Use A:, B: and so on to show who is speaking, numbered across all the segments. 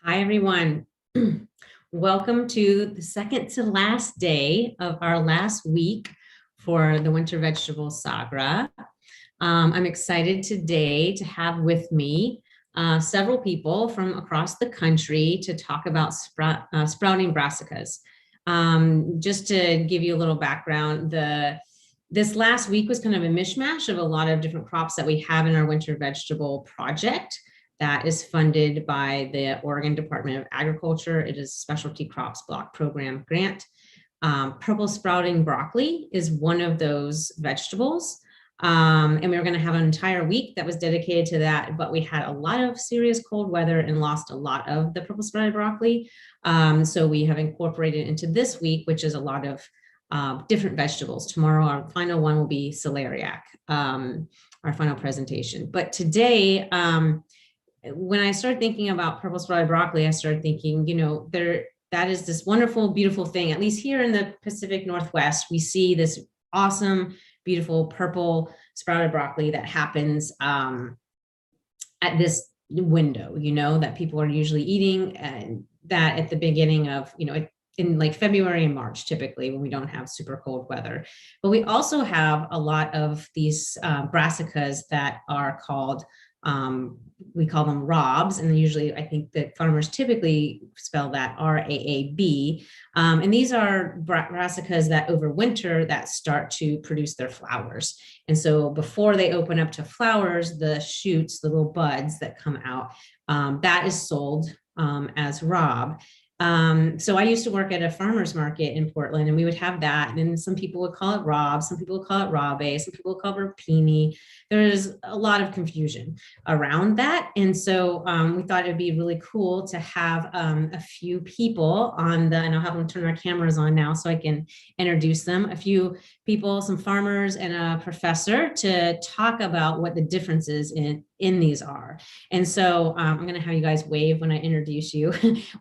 A: Hi, everyone. Welcome to the second to last day of our last week for the Winter Vegetable Sagra. I'm excited today to have with me several people from across the country to talk about sprouting brassicas. Just to give you a little background, this last week was kind of a mishmash of a lot of different crops that we have in our winter vegetable project that is funded by the Oregon Department of Agriculture. It is a Specialty Crops Block Program grant. Purple sprouting broccoli is one of those vegetables. And we were going to have an entire week that was dedicated to that, but we had a lot of serious cold weather and lost a lot of the purple sprouted broccoli. So we have incorporated into this week, which is a lot of different vegetables. Tomorrow, our final one will be celeriac, our final presentation. But today, when I started thinking about purple sprouted broccoli, I started thinking, that is this wonderful, beautiful thing. At least here in the Pacific Northwest, we see this awesome, beautiful purple sprouted broccoli that happens at this window, that people are usually eating, and that at the beginning of, in like February and March, typically when we don't have super cold weather. But we also have a lot of these brassicas that are called, we call them robs, and usually I think that farmers typically spell that R-A-A-B. And these are brassicas that overwinter that start to produce their flowers. And so before they open up to flowers, the shoots, the little buds that come out, that is sold as rob. So I used to work at a farmer's market in Portland, and we would have that. And then some people would call it rob, some people would call it rabe, some people would call it rapini. There's a lot of confusion around that. And so we thought it'd be really cool to have a few people and I'll have them turn our cameras on now so I can introduce them, a few people, some farmers and a professor, to talk about what the differences in these are. And so I'm going to have you guys wave when I introduce you.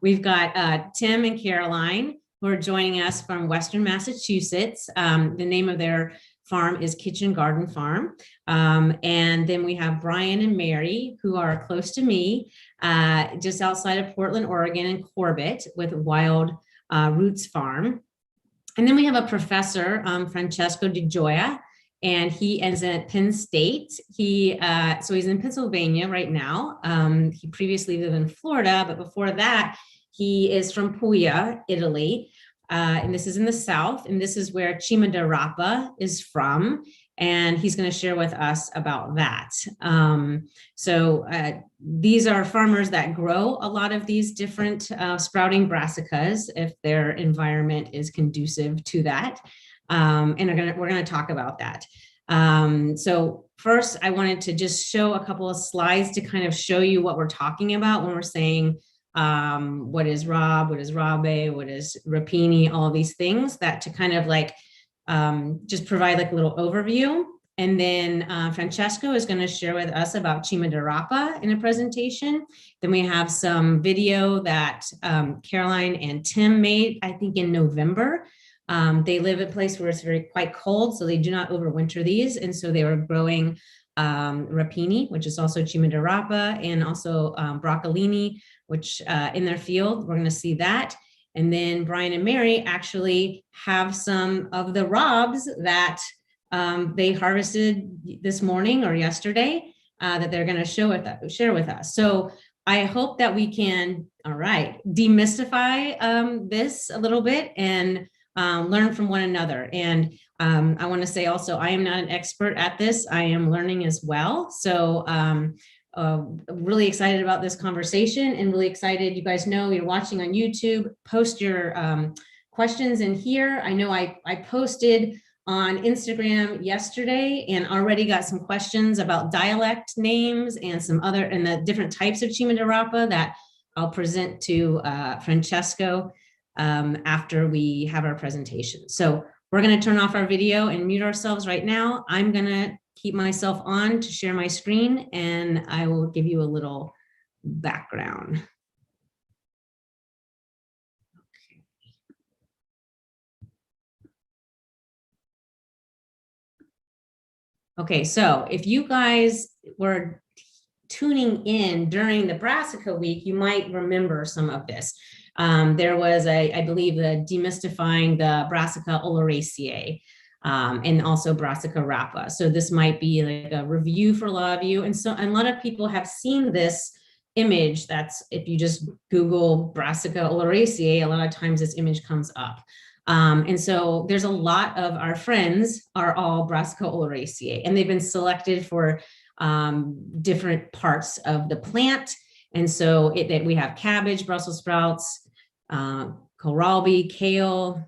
A: We've got Tim and Caroline, who are joining us from Western Massachusetts. The name of their farm is Kitchen Garden Farm. And then we have Brian and Mary, who are close to me, just outside of Portland, Oregon, in Corbett, with Wild Roots Farm. And then we have a professor, Francesco di Gioia, and he is at Penn State. So he's in Pennsylvania right now. He previously lived in Florida, but before that, he is from Puglia, Italy. And this is in the South, and this is where Chimadirapa is from. And he's going to share with us about that. These are farmers that grow a lot of these different sprouting brassicas if their environment is conducive to that. And we're going to talk about that. So first, I wanted to just show a couple of slides to kind of show you what we're talking about when we're saying what is rob, what is rabe, what is rapini, all these things, that to kind of like just provide like a little overview. And then Francesco is going to share with us about Chimadirapa in a presentation. Then we have some video that Caroline and Tim made, I think in November. They live in a place where it's quite cold, so they do not overwinter these. And so they were growing rapini, which is also Chimadirapa, and also broccolini, which in their field, we're going to see that. And then Brian and Mary actually have some of the robs that they harvested this morning or yesterday that they're going to share with us. So I hope that we can, demystify this a little bit and learn from one another. And I want to say also, I am not an expert at this. I am learning as well. So really excited about this conversation, and really excited. You guys know you're watching on YouTube. Post your questions in here. I know I posted on Instagram yesterday and already got some questions about dialect names and some other, and the different types of Chimadirapa that I'll present to Francesco after we have our presentation. So we're going to turn off our video and mute ourselves right now. I'm going to keep myself on to share my screen, and I will give you a little background. Okay, so if you guys were tuning in during the Brassica week, you might remember some of this. There was, I believe, the Demystifying the Brassica oleracea, and also Brassica rapa. So this might be like a review for a lot of you. And so a lot of people have seen this image. That's, if you just Google Brassica oleracea, a lot of times this image comes up. And so there's a lot of our friends are all Brassica oleracea, and they've been selected for different parts of the plant. And so we have cabbage, Brussels sprouts, kohlrabi, kale,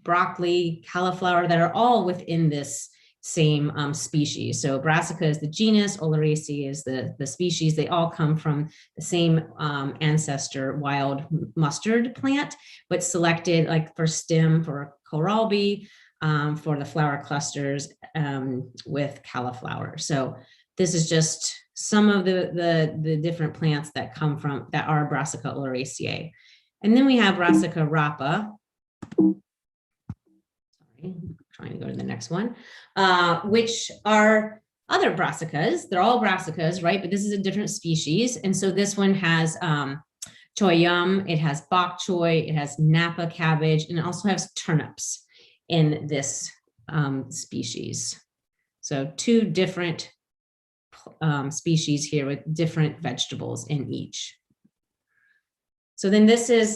A: broccoli, cauliflower that are all within this same species. So brassica is the genus, oleracea is the species. They all come from the same ancestor, wild mustard plant, but selected like for stem for kohlrabi, for the flower clusters with cauliflower. So this is just some of the different plants that come from, that are Brassica oleracea. And then we have Brassica rapa. Sorry, I'm trying to go to the next one, which are other brassicas. They're all brassicas, right? But this is a different species. And so this one has choy yum, it has bok choy, it has Napa cabbage, and it also has turnips in this species. So two different species here with different vegetables in each. So then this is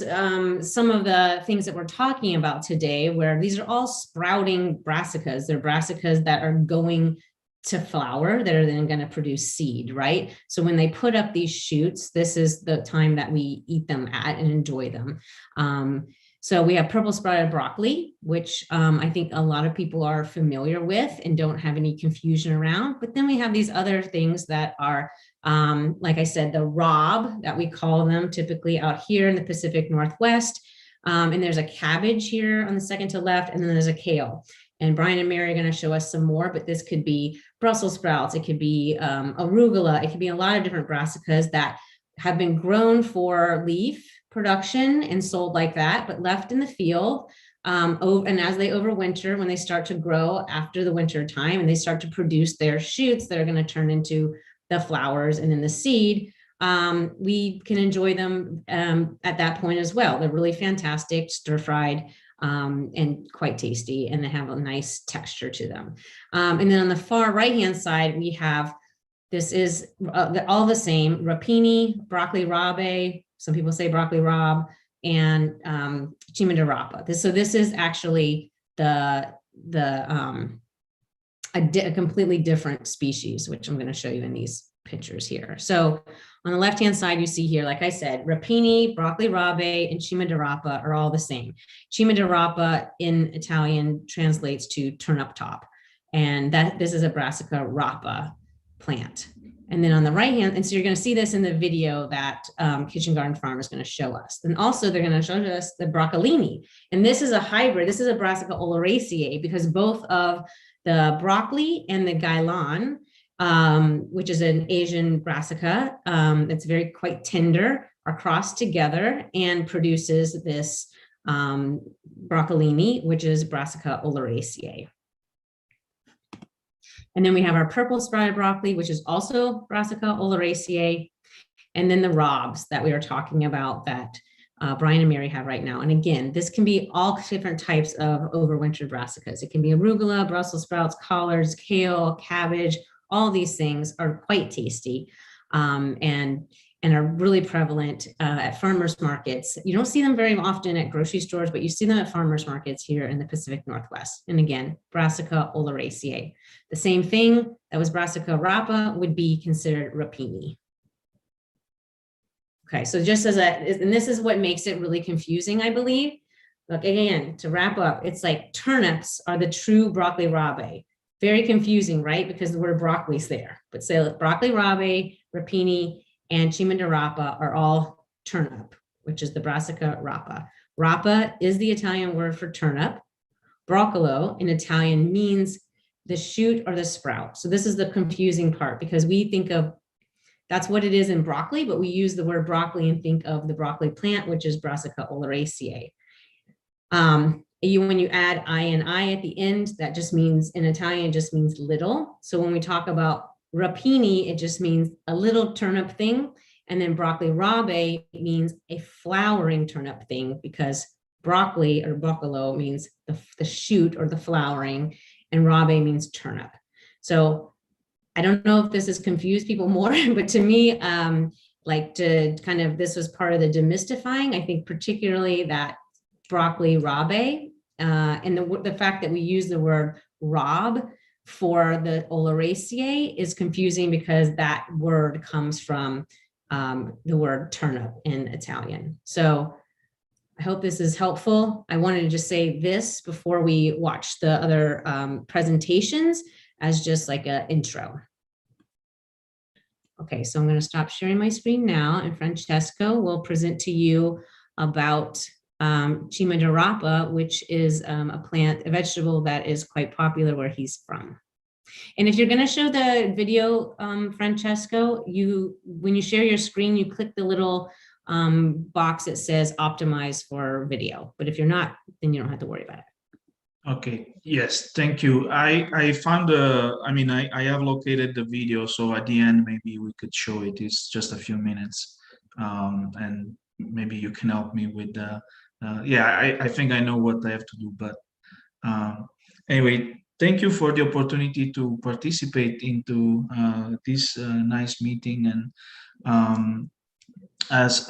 A: some of the things that we're talking about today, where these are all sprouting brassicas. They're brassicas that are going to flower, that are then going to produce seed, right? So when they put up these shoots, this is the time that we eat them at and enjoy them. So we have purple sprouted broccoli, which I think a lot of people are familiar with and don't have any confusion around. But then we have these other things that are, like I said, the rob that we call them typically out here in the Pacific Northwest. And there's a cabbage here on the second to left, and then there's a kale. And Brian and Mary are going to show us some more, but this could be Brussels sprouts. It could be arugula. It could be a lot of different brassicas that have been grown for leaf production and sold like that, but left in the field. And as they overwinter, when they start to grow after the winter time and they start to produce their shoots that are going to turn into the flowers and then the seed, we can enjoy them at that point as well. They're really fantastic, stir-fried, and quite tasty, and they have a nice texture to them. And then on the far right-hand side, we have, this is all the same, rapini, broccoli rabe, some people say broccoli rob, and Chimadirapa. So this is actually a completely different species, which I'm going to show you in these pictures here. So on the left-hand side, you see here, like I said, rapini, broccoli rabe, and Chimadirapa are all the same. Chimadirapa in Italian translates to turnip top, and this is a Brassica rapa plant. And then on the right hand, and so you're going to see this in the video that Kitchen Garden Farm is going to show us. And also they're going to show us the broccolini. And this is a hybrid. This is a Brassica oleracea, because both of the broccoli and the gailan, which is an Asian brassica that's quite tender, are crossed together and produces this broccolini, which is Brassica oleracea. And then we have our purple sprouted broccoli, which is also Brassica oleracea. And then the robs that we were talking about that Brian and Mary have right now. And again, this can be all different types of overwintered brassicas. It can be arugula, Brussels sprouts, collards, kale, cabbage. All these things are quite tasty and are really prevalent at farmers markets. You don't see them very often at grocery stores, but you see them at farmers markets here in the Pacific Northwest. And again, Brassica oleracea. The same thing that was Brassica rapa would be considered rapini. Okay, so just as and this is what makes it really confusing, I believe. Look, again, to wrap up, it's like turnips are the true broccoli rabe. Very confusing, right? Because the word broccoli's there. But say broccoli rabe, rapini, and Chimadirapa are all turnip, which is the Brassica rapa. Rapa is the Italian word for turnip. Broccolo in Italian means the shoot or the sprout. So this is the confusing part, because we think of, that's what it is in broccoli, but we use the word broccoli and think of the broccoli plant, which is Brassica oleracea. When you add I and I at the end, that just means, in Italian, just means little. So when we talk about Rapini, it just means a little turnip thing. And then broccoli rabe means a flowering turnip thing, because broccoli or broccolo means the shoot or the flowering, and rabe means turnip. So I don't know if this has confused people more, but to me, like to kind of, this was part of the demystifying. I think particularly that broccoli rabe, and the fact that we use the word rob for the oleracea is confusing, because that word comes from the word turnip in Italian. So I hope this is helpful. I wanted to just say this before we watch the other presentations as just like an intro. Okay, so I'm going to stop sharing my screen now, and Francesco will present to you about Chimadirapa, which is a vegetable that is quite popular where he's from. And if you're going to show the video, Francesco, when you share your screen, you click the little box that says optimize for video. But if you're not, then you don't have to worry about it.
B: Okay, yes, thank you. I found I have located the video, so at the end maybe we could show it. It's just a few minutes, and maybe you can help me with the. Yeah, I think I know what I have to do, but anyway, thank you for the opportunity to participate into this nice meeting. And as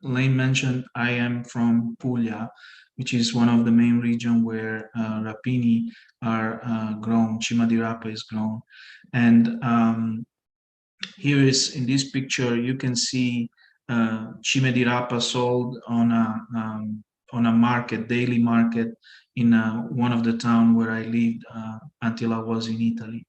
B: Lane mentioned, I am from Puglia, which is one of the main region where rapini are grown, Chimadirapa is grown. And here is, in this picture, you can see Chimadirapa sold on a market, daily market, in one of the town where I lived until I was in Italy.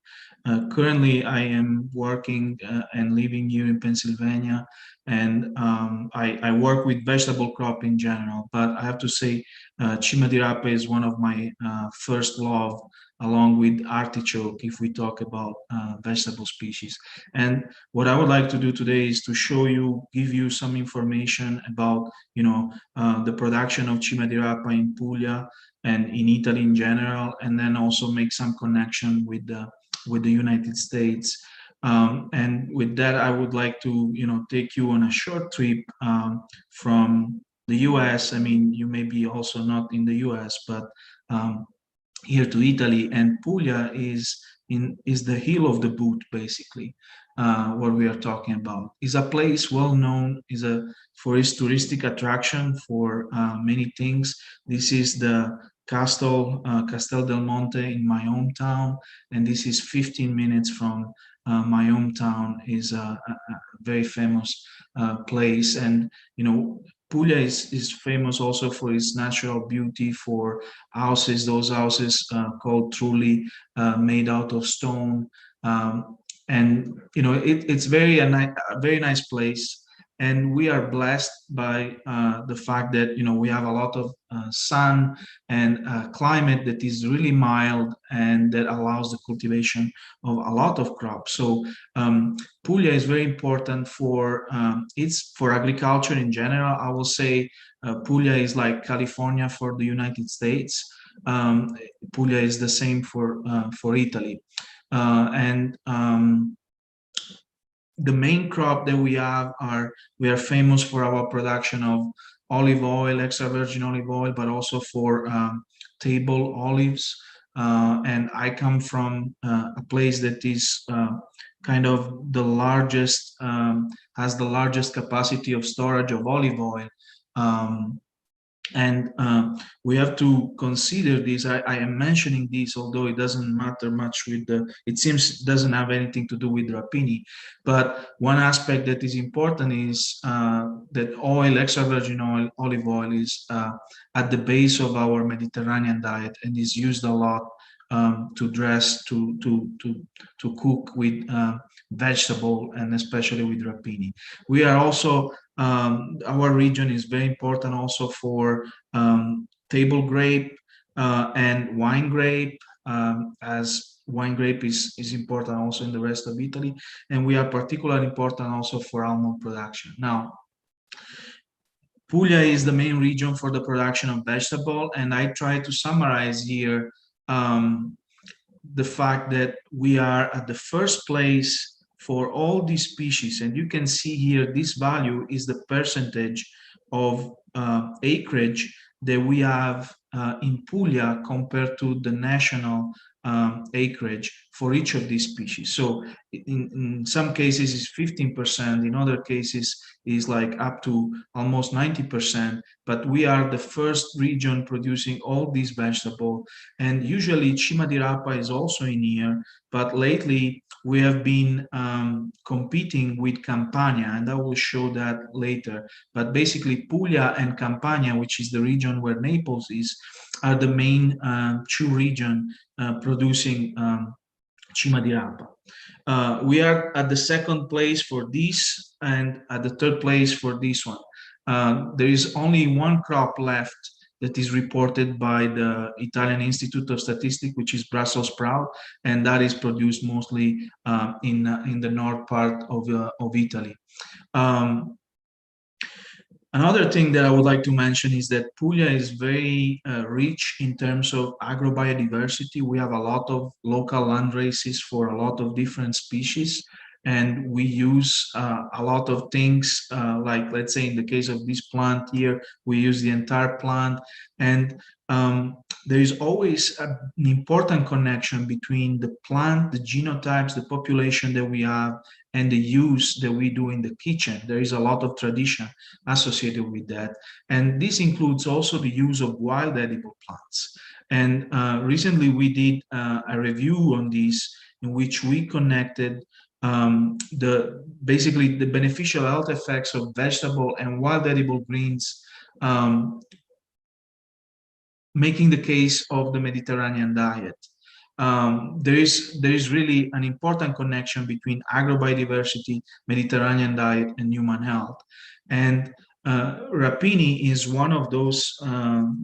B: Currently, I am working and living here in Pennsylvania, and I work with vegetable crop in general. But I have to say, Chimadirapa is one of my first love, along with artichoke, if we talk about vegetable species. And what I would like to do today is to show you, give you some information about, the production of Chimadirapa in Puglia and in Italy in general, and then also make some connection with the United States. And with that, I would like to, take you on a short trip from the US. I mean, you may be also not in the US, but here to Italy. And Puglia is the heel of the boot, basically. What we are talking about is a place well known for its touristic attraction for many things. This is the Castel del Monte in my hometown, and this is 15 minutes from my hometown. Is a very famous place. And Puglia is famous also for its natural beauty, for houses, those houses called truly made out of stone. And it's a very nice place, and we are blessed by the fact that we have a lot of sun and climate that is really mild, and that allows the cultivation of a lot of crops. So Puglia is very important for agriculture in general. I will say Puglia is like California for the United States. Puglia is the same for Italy. And the main crop that we are famous for our production of olive oil, extra virgin olive oil, but also for table olives. And I come from a place that is kind of the largest, has the largest capacity of storage of olive oil. And we have to consider this. I am mentioning this, although it doesn't matter much it seems doesn't have anything to do with rapini. But one aspect that is important is that extra virgin olive oil is at the base of our Mediterranean diet, and is used a lot to cook with vegetable, and especially with rapini. We are also our region is very important also for table grape and wine grape, as wine grape is important also in the rest of Italy, and we are particularly important also for almond production. Now, Puglia is the main region for the production of vegetable, and I try to summarize here the fact that we are at the first place for all these species. And you can see here, this value is the percentage of acreage that we have in Puglia compared to the national acreage for each of these species. So in some cases it's 15%, in other cases is like up to almost 90%, but we are the first region producing all these vegetables. And usually Chimadirapa is also in here, but lately we have been competing with Campania, and I will show that later. But basically Puglia and Campania, which is the region where Naples is, are the main two regions producing Chimadirapa. We are at the second place for this and at the third place for this one. There is only one crop left that is reported by the Italian Institute of Statistics, which is Brussels sprout, and that is produced mostly in the north part of Italy. Another thing that I would like to mention is that Puglia is very rich in terms of agrobiodiversity. We have a lot of local land races for a lot of different species, and we use a lot of things like, let's say in the case of this plant here, we use the entire plant, and there is always an important connection between the plant, the genotypes, the population that we have, and the use that we do in the kitchen. There is a lot of tradition associated with that. And this includes also the use of wild edible plants. And recently we did a review on this in which we connected basically the beneficial health effects of vegetable and wild edible greens, making the case of the Mediterranean diet. There is really an important connection between agrobiodiversity, Mediterranean diet, and human health. And rapini is one of those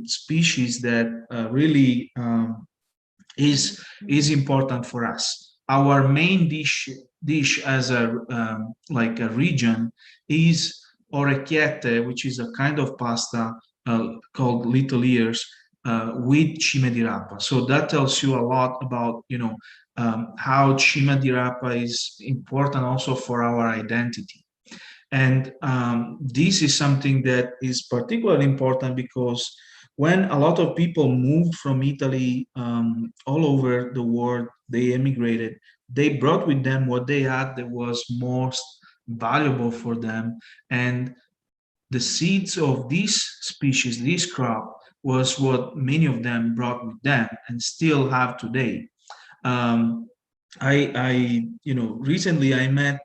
B: species that really is important for us. Our main dish as a like a region is orecchiette, which is a kind of pasta called little ears, with Chimadirapa. So that tells you a lot about, how Chimadirapa is important also for our identity. And this is something that is particularly important because when a lot of people moved from Italy all over the world, they emigrated, they brought with them what they had that was most valuable for them. And the seeds of this species, this crop, was what many of them brought with them and still have today. Recently I met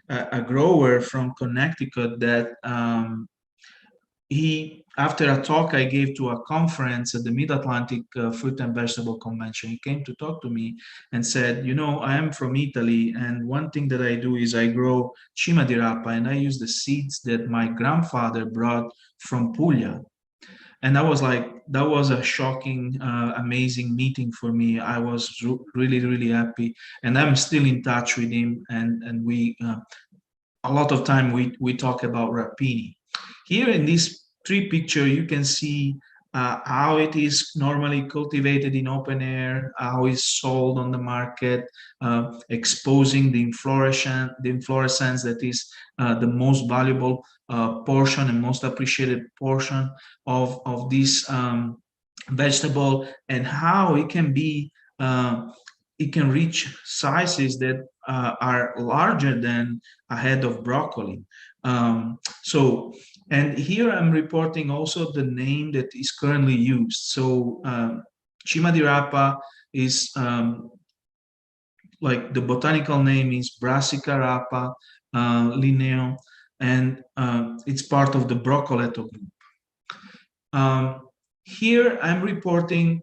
B: a grower from Connecticut that after a talk I gave to a conference at the Mid-Atlantic Fruit and Vegetable Convention, he came to talk to me and said, I am from Italy, and one thing that I do is I grow Chimadirapa, and I use the seeds that my grandfather brought from Puglia. And I was like, that was a shocking, amazing meeting for me. I was really, really happy, and I'm still in touch with him, and we a lot of time we talk about rapini. Here in this tree picture, you can see how it is normally cultivated in open air, how it's sold on the market, exposing the inflorescence that is the most valuable portion and most appreciated portion of this vegetable, and how it can be it can reach sizes that are larger than a head of broccoli. And here I'm reporting also the name that is currently used. So Chimadirapa is like the botanical name is Brassica rapa Linneo, and it's part of the broccoletto group. Here I'm reporting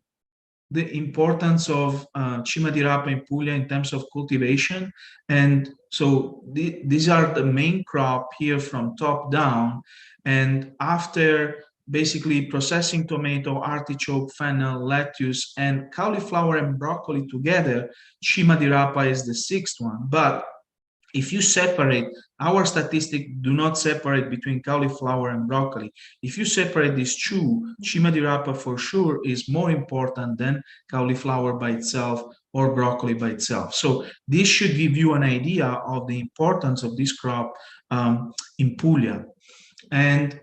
B: the importance of Chimadirapa in Puglia in terms of cultivation. And so these are the main crop here from top down. And after basically processing tomato, artichoke, fennel, lettuce, and cauliflower and broccoli together, Chimadirapa is the sixth one. But if you separate, our statistics do not separate between cauliflower and broccoli. If you separate these two, Chimadirapa for sure is more important than cauliflower by itself or broccoli by itself. So this should give you an idea of the importance of this crop in Puglia. And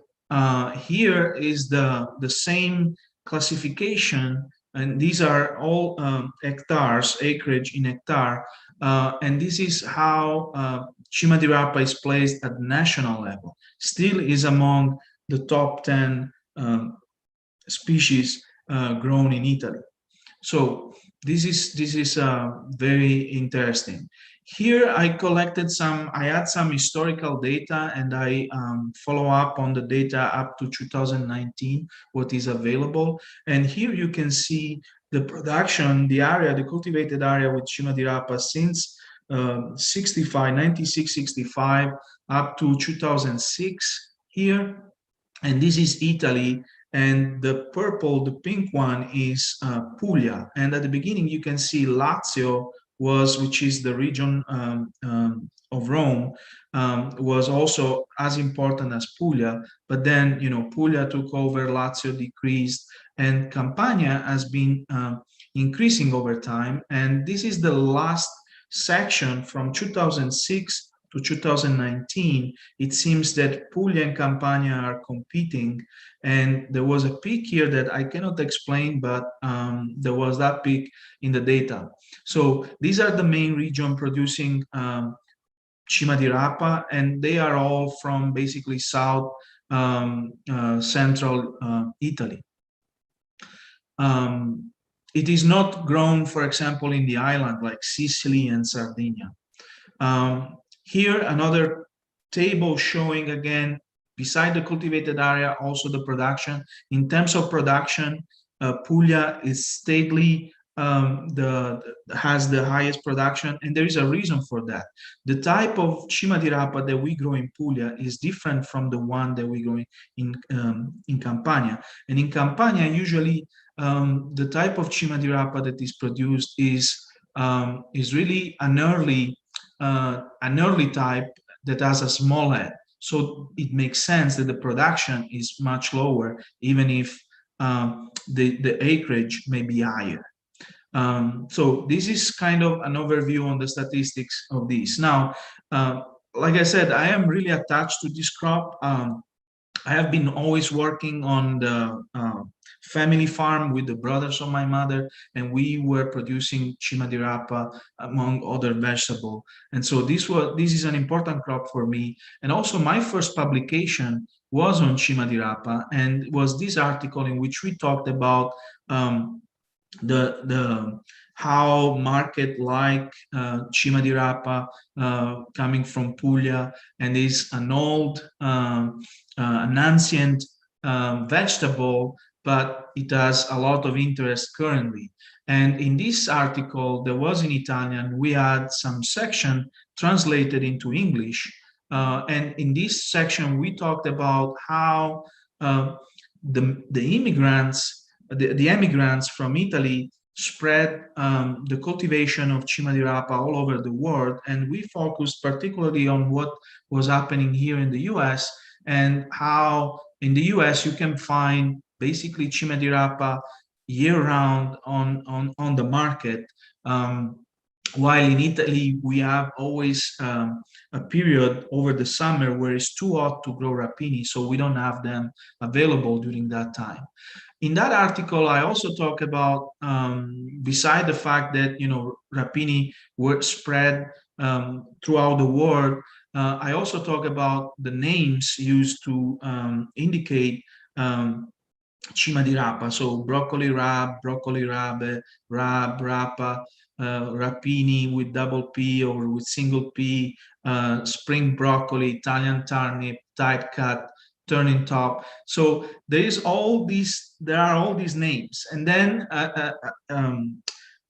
B: here is the same classification, and these are all hectares, acreage in hectare, and this is how Chimadirapa is placed at national level. Still is among the top 10 species grown in Italy. So this is very interesting. Here I collected I had some historical data, and I follow up on the data up to 2019, what is available. And here you can see the production, the area, the cultivated area with Chimadirapa since 1965, 65 up to 2006 here. And this is Italy, and the purple, the pink one is Puglia. And at the beginning, you can see Lazio which is the region of Rome, was also as important as Puglia. But then, Puglia took over, Lazio decreased, and Campania has been increasing over time. And this is the last section from 2006 to 2019, it seems that Puglia and Campania are competing, and there was a peak here that I cannot explain, but there was that peak in the data. So these are the main region producing Chimadirapa, and they are all from basically south central Italy. It is not grown, for example, in the island like Sicily and Sardinia. Here, another table showing again, beside the cultivated area, also the production. In terms of production, Puglia is stately, has the highest production, and there is a reason for that. The type of Chimadirapa that we grow in Puglia is different from the one that we grow in Campania. And in Campania, usually the type of Chimadirapa that is produced is really an early type that has a small head. So it makes sense that the production is much lower, even if the acreage may be higher. So this is kind of an overview on the statistics of this. Now, like I said, I am really attached to this crop. I have been always working on the family farm with the brothers of my mother, and we were producing Chimadirapa among other vegetables. And so this is an important crop for me. And also my first publication was on Chimadirapa, and it was this article in which we talked about the how market like Chimadirapa coming from Puglia, and is an old an ancient vegetable, but it has a lot of interest currently. And in this article, there was in Italian, we had some section translated into English. And in this section, we talked about how the immigrants, the emigrants from Italy spread the cultivation of Chimadirapa all over the world. And we focused particularly on what was happening here in the US, and how in the US you can find basically Chimadirapa year-round on the market, while in Italy we have always a period over the summer where it's too hot to grow rapini, so we don't have them available during that time. In that article, I also talk about, beside the fact that rapini were spread throughout the world, I also talk about the names used to indicate Chimadirapa. So broccoli rab, broccoli rabe, rab, rapa, rapini with double P or with single P, spring broccoli, Italian turnip, tight cut, turning top. So there are all these names. And then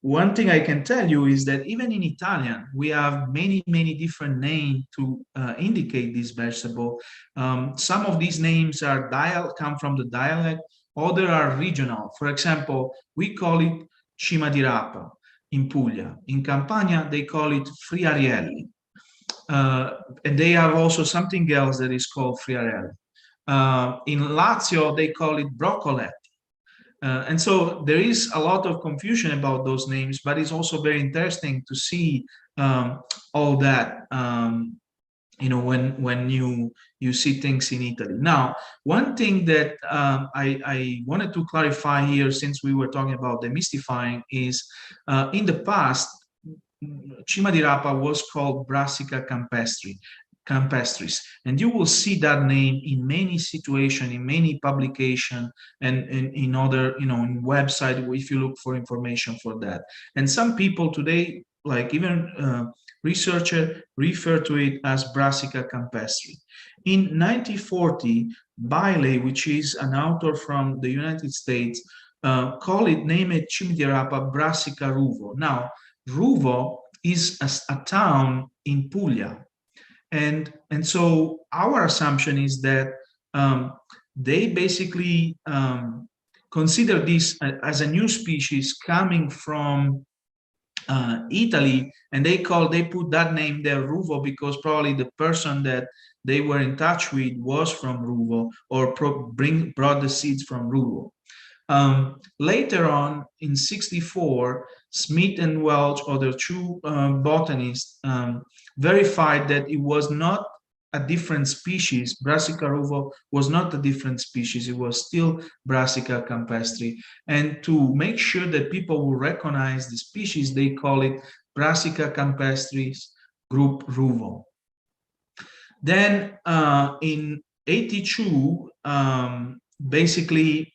B: one thing I can tell you is that even in Italian, we have many different names to indicate this vegetable. Some of these names come from the dialect, other are regional. For example, we call it Chimadirapa in Puglia. In Campania, they call it friarielli. and they have also something else that is called friarelli. In Lazio, they call it broccoletti. And so there is a lot of confusion about those names, but it's also very interesting to see all that, when you see things in Italy. Now, one thing that I wanted to clarify here, since we were talking about demystifying, is in the past, Chimadirapa was called Brassica campestris, and you will see that name in many situations, in many publications, and in other, in website, if you look for information for that. And some people today, like even researchers, refer to it as Brassica campestri. In 1940, Bailey, which is an author from the United States, named it Chimadirapa Brassica Ruvo. Now, Ruvo is a town in Puglia. And so our assumption is that they basically consider this as a new species coming from Italy, and they put that name there, Ruvo, because probably the person that they were in touch with was from Ruvo, or brought the seeds from Ruvo. Later on, in 1964, Smith and Welch, other two botanists, verified that it was not a different species. Brassica ruvo was not a different species. It was still Brassica campestri. And to make sure that people will recognize the species, they call it Brassica campestris group ruvo. Then in 1982, basically,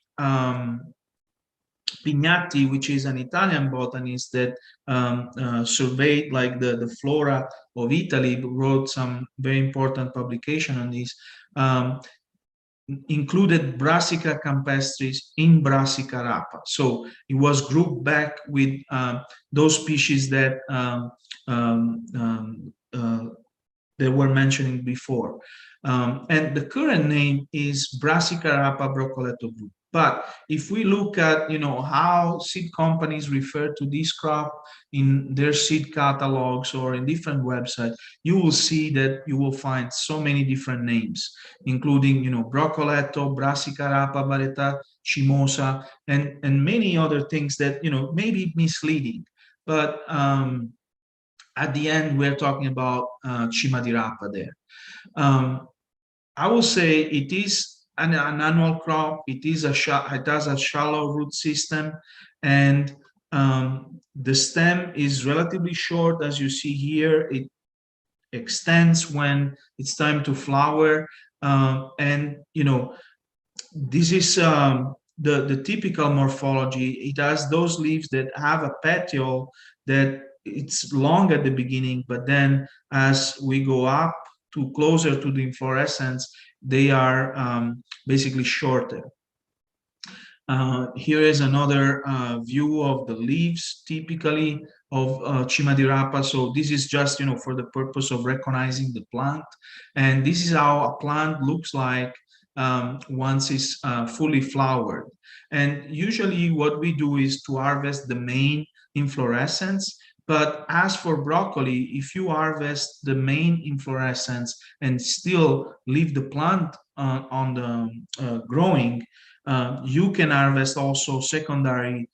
B: Pignatti, which is an Italian botanist that surveyed like the flora of Italy, wrote some very important publication on this, included Brassica campestris in Brassicarapa. So it was grouped back with those species that they were mentioning before. And the current name is Brassicarapa broccoletto group. But if we look at, how seed companies refer to this crop in their seed catalogs or in different websites, you will see that you will find so many different names, including, broccoletto, Brassicarapa, Baretta, Cimosa, and many other things that, may be misleading. But at the end, we're talking about Chimadirapa there. I will say it is an annual crop. It has a shallow root system, and the stem is relatively short, as you see here. It extends when it's time to flower, and this is the typical morphology. It has those leaves that have a petiole that it's long at the beginning, but then as we go up to closer to the inflorescence, they are basically shorter. Here is another view of the leaves, typically of Chimadirapa. So this is just, for the purpose of recognizing the plant. And this is how a plant looks like once it's fully flowered. And usually what we do is to harvest the main inflorescence. But as for broccoli, if you harvest the main inflorescence and still leave the plant on the growing, you can harvest also secondary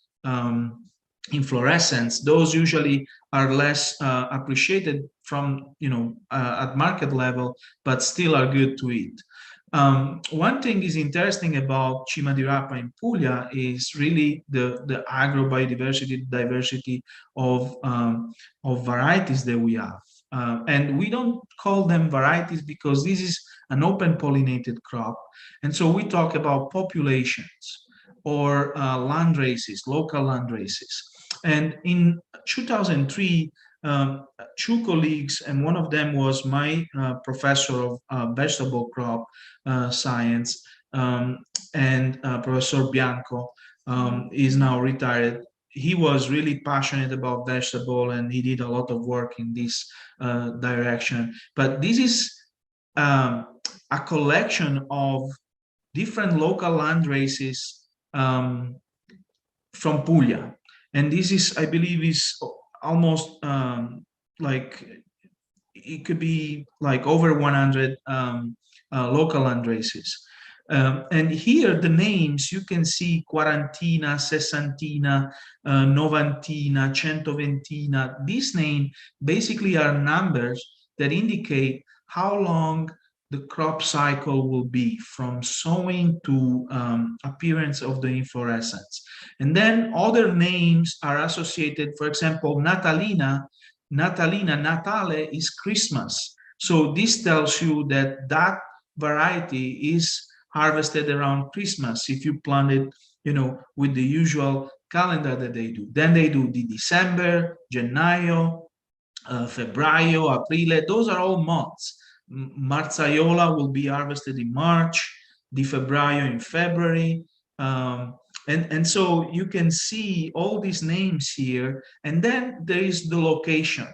B: inflorescence. Those usually are less appreciated from, at market level, but still are good to eat. One thing is interesting about Chimadirapa in Puglia is really the agrobiodiversity, diversity of varieties that we have. And we don't call them varieties because this is an open pollinated crop. And so we talk about populations or land races, local land races. And in 2003, two colleagues, and one of them was my professor of vegetable crop science, and Professor Bianco, is now retired. He was really passionate about vegetable, and he did a lot of work in this direction. But this is a collection of different local land races from Puglia. And this is, I believe, is almost like it could be like over 100 local land races. And here the names, you can see quarantina, sessantina, novantina, centoventina. These names basically are numbers that indicate how long the crop cycle will be from sowing to appearance of the inflorescence. And then other names are associated, for example, Natalina, Natale is Christmas. So this tells you that that variety is harvested around Christmas if you plant it, with the usual calendar that they do. Then they do the December, Gennaio, Febbraio, Aprile. Those are all months. Marzaiola will be harvested in March, Di Febbraio in February. And so you can see all these names here. And then there is the location.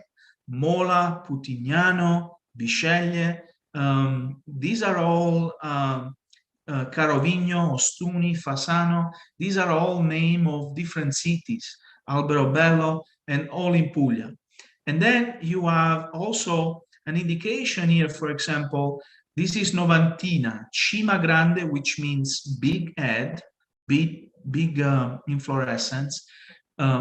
B: Mola, Putignano, Bisceglie. These are all Carovigno, Ostuni, Fasano. These are all names of different cities, Alberobello, and all in Puglia. And then you have also an indication here, for example, this is Novantina, Cima Grande, which means big head, big inflorescence.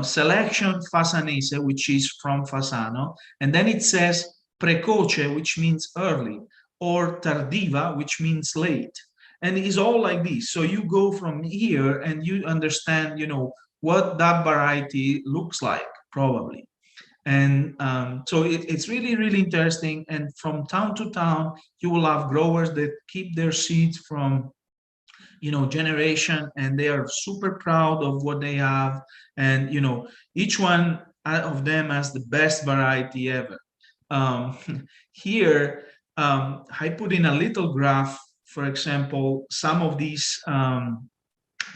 B: Selection Fasanese, which is from Fasano. And then it says Precoce, which means early, or Tardiva, which means late. And it's all like this. So you go from here and you understand, what that variety looks like, probably. And so it's really, really interesting. And from town to town, you will have growers that keep their seeds from, generation, and they are super proud of what they have. And, each one of them has the best variety ever. Here, I put in a little graph, for example, some of these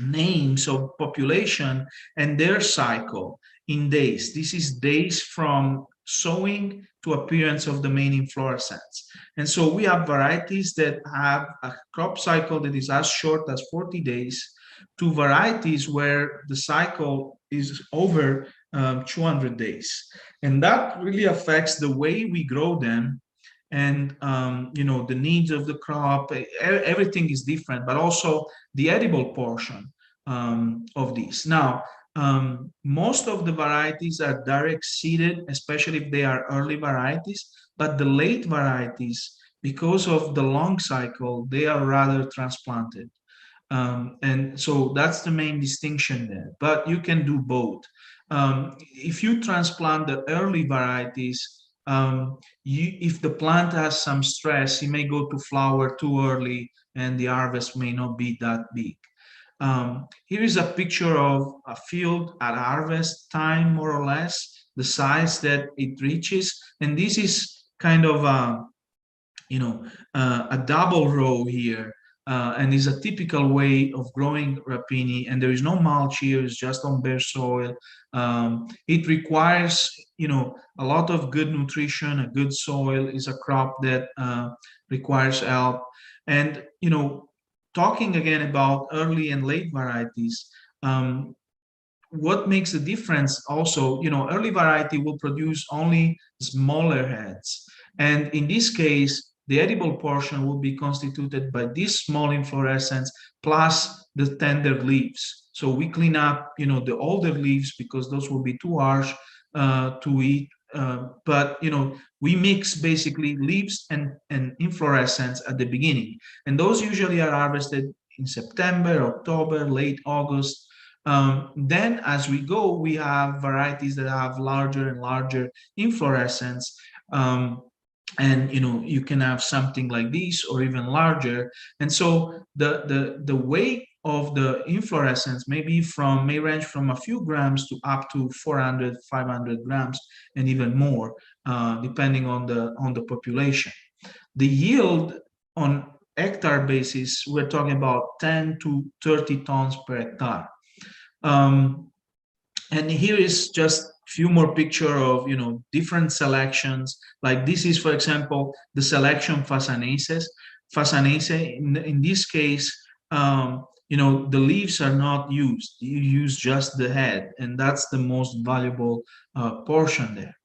B: names of population and their cycle in days. This is days from sowing to appearance of the main inflorescence. And so we have varieties that have a crop cycle that is as short as 40 days to varieties where the cycle is over 200 days. And that really affects the way we grow them. And the needs of the crop, everything is different, but also the edible portion of these. Now, most of the varieties are direct seeded, especially if they are early varieties, but the late varieties, because of the long cycle, they are rather transplanted. And so that's the main distinction there, but you can do both. If you transplant the early varieties, if the plant has some stress, it may go to flower too early and the harvest may not be that big. Here is a picture of a field at harvest time, more or less, the size that it reaches. And this is kind of a double row here. And is a typical way of growing rapini, and there is no mulch here, it's just on bare soil. It requires, a lot of good nutrition. A good soil is a crop that requires help. And, talking again about early and late varieties, what makes the difference also, early variety will produce only smaller heads. And in this case, the edible portion will be constituted by this small inflorescence plus the tender leaves. So we clean up, the older leaves because those will be too harsh to eat. But, we mix basically leaves and inflorescence at the beginning. And those usually are harvested in September, October, late August. Then as we go, we have varieties that have larger and larger inflorescence. And you can have something like this or even larger. And so the weight of the inflorescence may range from a few grams to up to 400, 500 grams and even more, depending on the population. The yield on hectare basis, we're talking about 10 to 30 tons per hectare. And here is just few more picture of different selections. Like this is, for example, the selection Fasanese. In this case, the leaves are not used. You use just the head, and that's the most valuable portion there.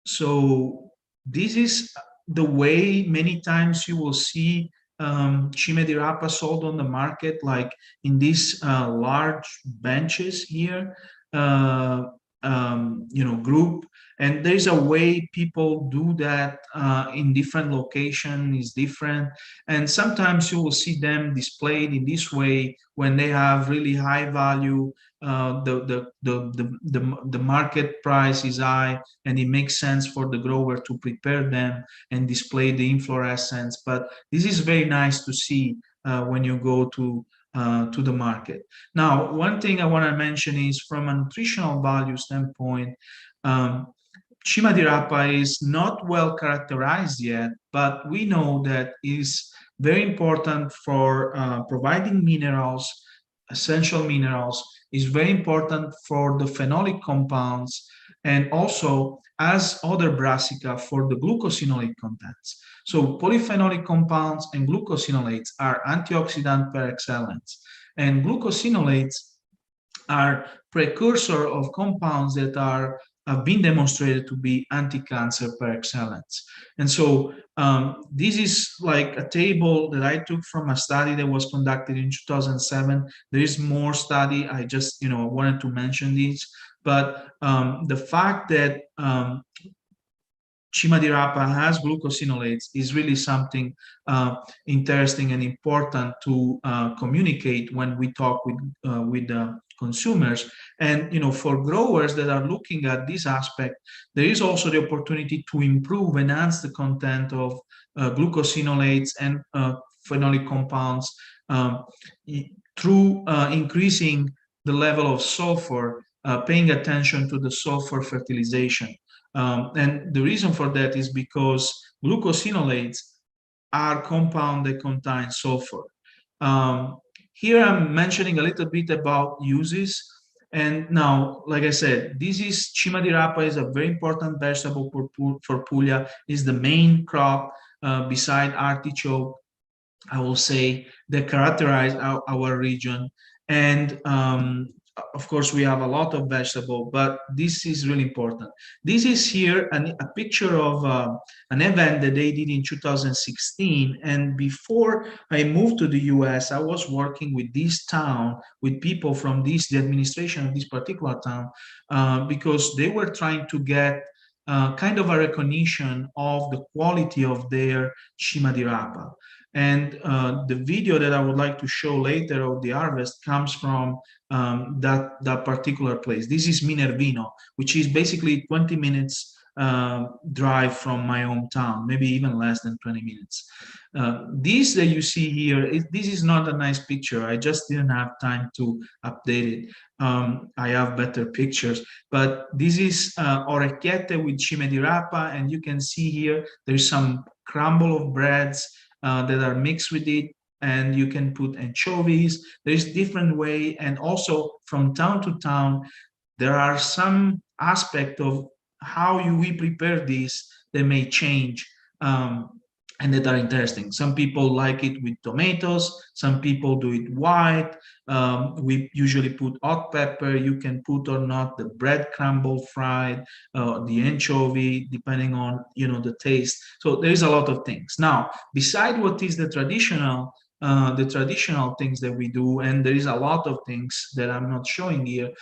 B: So this is the way many times you will see Chimadirapa sold on the market, like in these large benches here, uh, group. And there's a way people do that in different location is different. And sometimes you will see them displayed in this way when they have really high value. The market price is high, and it makes sense for the grower to prepare them and display the inflorescence. But this is very nice to see when you go to the market. Now, one thing I want to mention is from a nutritional value standpoint, um, Chimadirapa is not well characterized yet, but we know that is very important for providing minerals, essential minerals, is very important for the phenolic compounds, and also as other brassica for the glucosinolate contents. So polyphenolic compounds and glucosinolates are antioxidant par excellence, and glucosinolates are precursor of compounds that are have been demonstrated to be anti-cancer par excellence. And so this is like a table that I took from a study that was conducted in 2007. There is more study. I just wanted to mention these, but the fact that Chimadirapa has glucosinolates is really something interesting and important to communicate when we talk with consumers. And for growers that are looking at this aspect, there is also the opportunity to improve, enhance the content of glucosinolates and phenolic compounds um, through increasing the level of sulfur, paying attention to the sulfur fertilization. And the reason for that is because glucosinolates are compounds that contain sulfur. Um, Here I'm mentioning a little bit about uses. And now, like I said, this is Chimadirapa is a very important vegetable for Puglia. Is the main crop beside artichoke, I will say, that characterize our region. And of course, we have a lot of vegetable, but this is really important. This is here a picture of an event that they did in 2016. And before I moved to the US, I was working with this town, with people from the administration of this particular town, because they were trying to get kind of a recognition of the quality of their Chimadirapa. And the video that I would like to show later of the harvest comes from that particular place. This is Minervino, which is basically 20 minutes drive from my hometown, maybe even less than 20 minutes. This that you see here, this is not a nice picture. I just didn't have time to update it. I have better pictures, but this is orecchiette with Chimadirapa, and you can see here there's some crumble of breads that are mixed with it, and you can put anchovies. There's different way, and also from town to town, there are some aspect of how we prepare this that may change. And that are interesting. Some people like it with tomatoes, some people do it white. We usually put hot pepper. You can put or not the bread crumble fried, the anchovy, depending on the taste. So there is a lot of things. Now, beside what is the traditional things that we do, and there is a lot of things that I'm not showing here.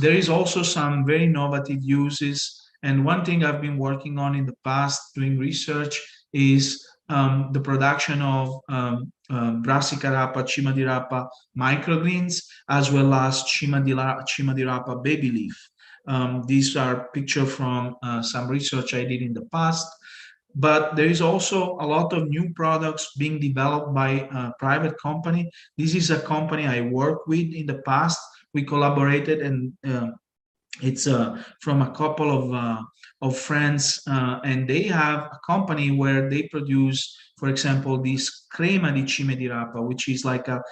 B: There is also some very innovative uses. And one thing I've been working on in the past doing research is the production of brassica, Chimadirapa microgreens, as well as Chimadirapa baby leaf. These are pictures from some research I did in the past. But there is also a lot of new products being developed by a private company. This is a company I worked with in the past. We collaborated, and it's from a couple of friends, and they have a company where they produce, for example, this crema di cime di rapa, which is like a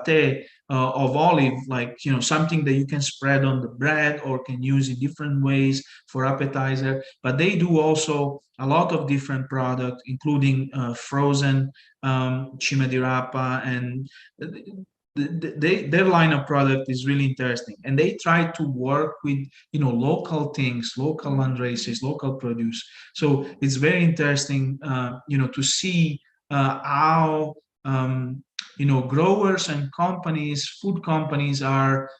B: pate of olive, like something that you can spread on the bread or can use in different ways for appetizer. But they do also a lot of different products, including frozen cime di rapa, and their line of product is really interesting, and they try to work with local things, local land races, local produce. So it's very interesting, to see how growers and companies, food companies, are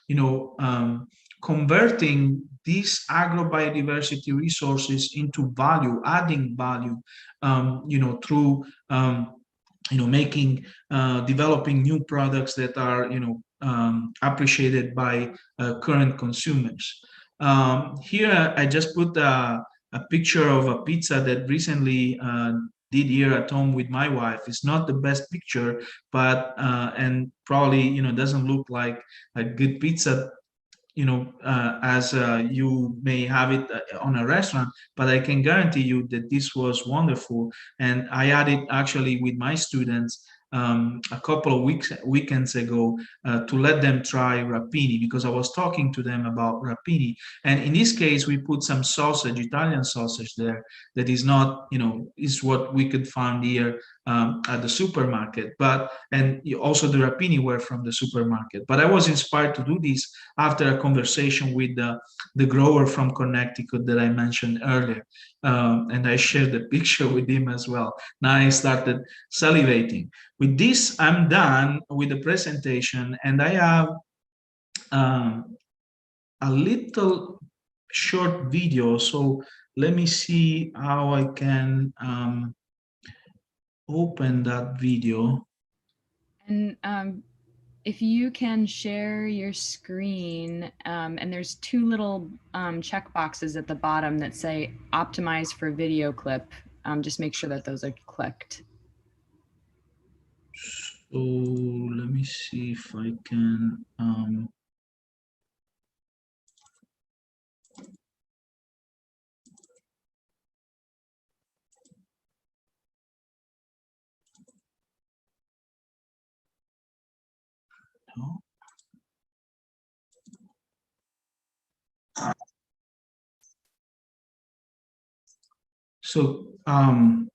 B: you know um, converting these agrobiodiversity resources into value, adding value, through making, developing new products that are appreciated by current consumers. Here I just put a picture of a pizza that recently did here at home with my wife. It's not the best picture, but and probably doesn't look like a good pizza, as you may have it on a restaurant, but I can guarantee you that this was wonderful. And I had it actually with my students a couple of weekends ago, to let them try rapini, because I was talking to them about rapini. And in this case, we put some sausage, Italian sausage there, that is not, is what we could find here at the supermarket. But and also the rapini were from the supermarket. But I was inspired to do this after a conversation with the grower from Connecticut that I mentioned earlier. And I shared the picture with him as well. Now I started salivating. With this, I'm done with the presentation, and I have a little short video. So let me see how I can open that video.
C: And if you can share your screen, and there's two little check boxes at the bottom that say optimize for video clip. Just make sure that those are clicked.
B: So let me see if I can. No. So can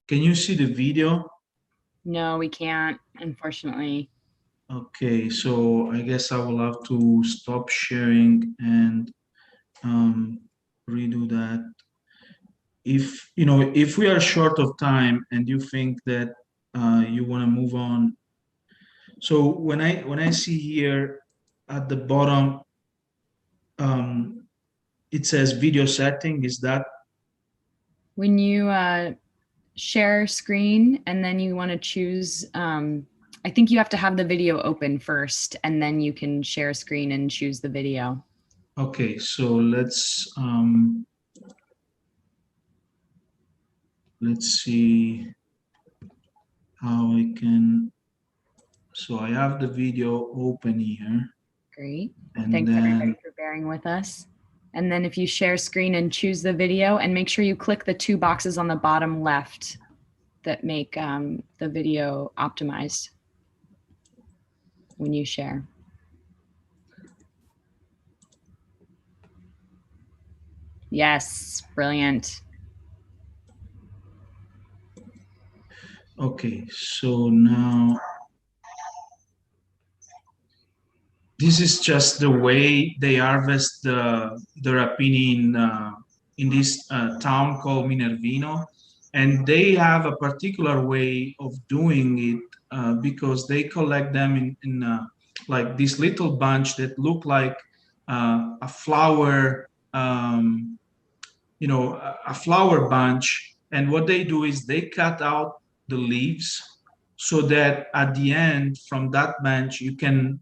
B: you see the video?
C: No, we can't, unfortunately.
B: Okay, so I guess I will have to stop sharing and redo that. If we are short of time and you think that you want to move on. So when I see here at the bottom, it says video setting. Is that
C: When you share screen and then you want to choose, I think you have to have the video open first, and then you can share screen and choose the video.
B: okay? So let's see how I can. So I have the video open here.
C: Great.
B: And
C: Thanks everybody
B: then,
C: for bearing with us. And then if you share screen and choose the video, and make sure you click the two boxes on the bottom left that make the video optimized when you share. Yes, brilliant.
B: okay, so now this is just the way they harvest the rapini in this town called Minervino. And they have a particular way of doing it, because they collect them in like this little bunch that look like a flower, a flower bunch. And what they do is they cut out the leaves, so that at the end from that bunch you can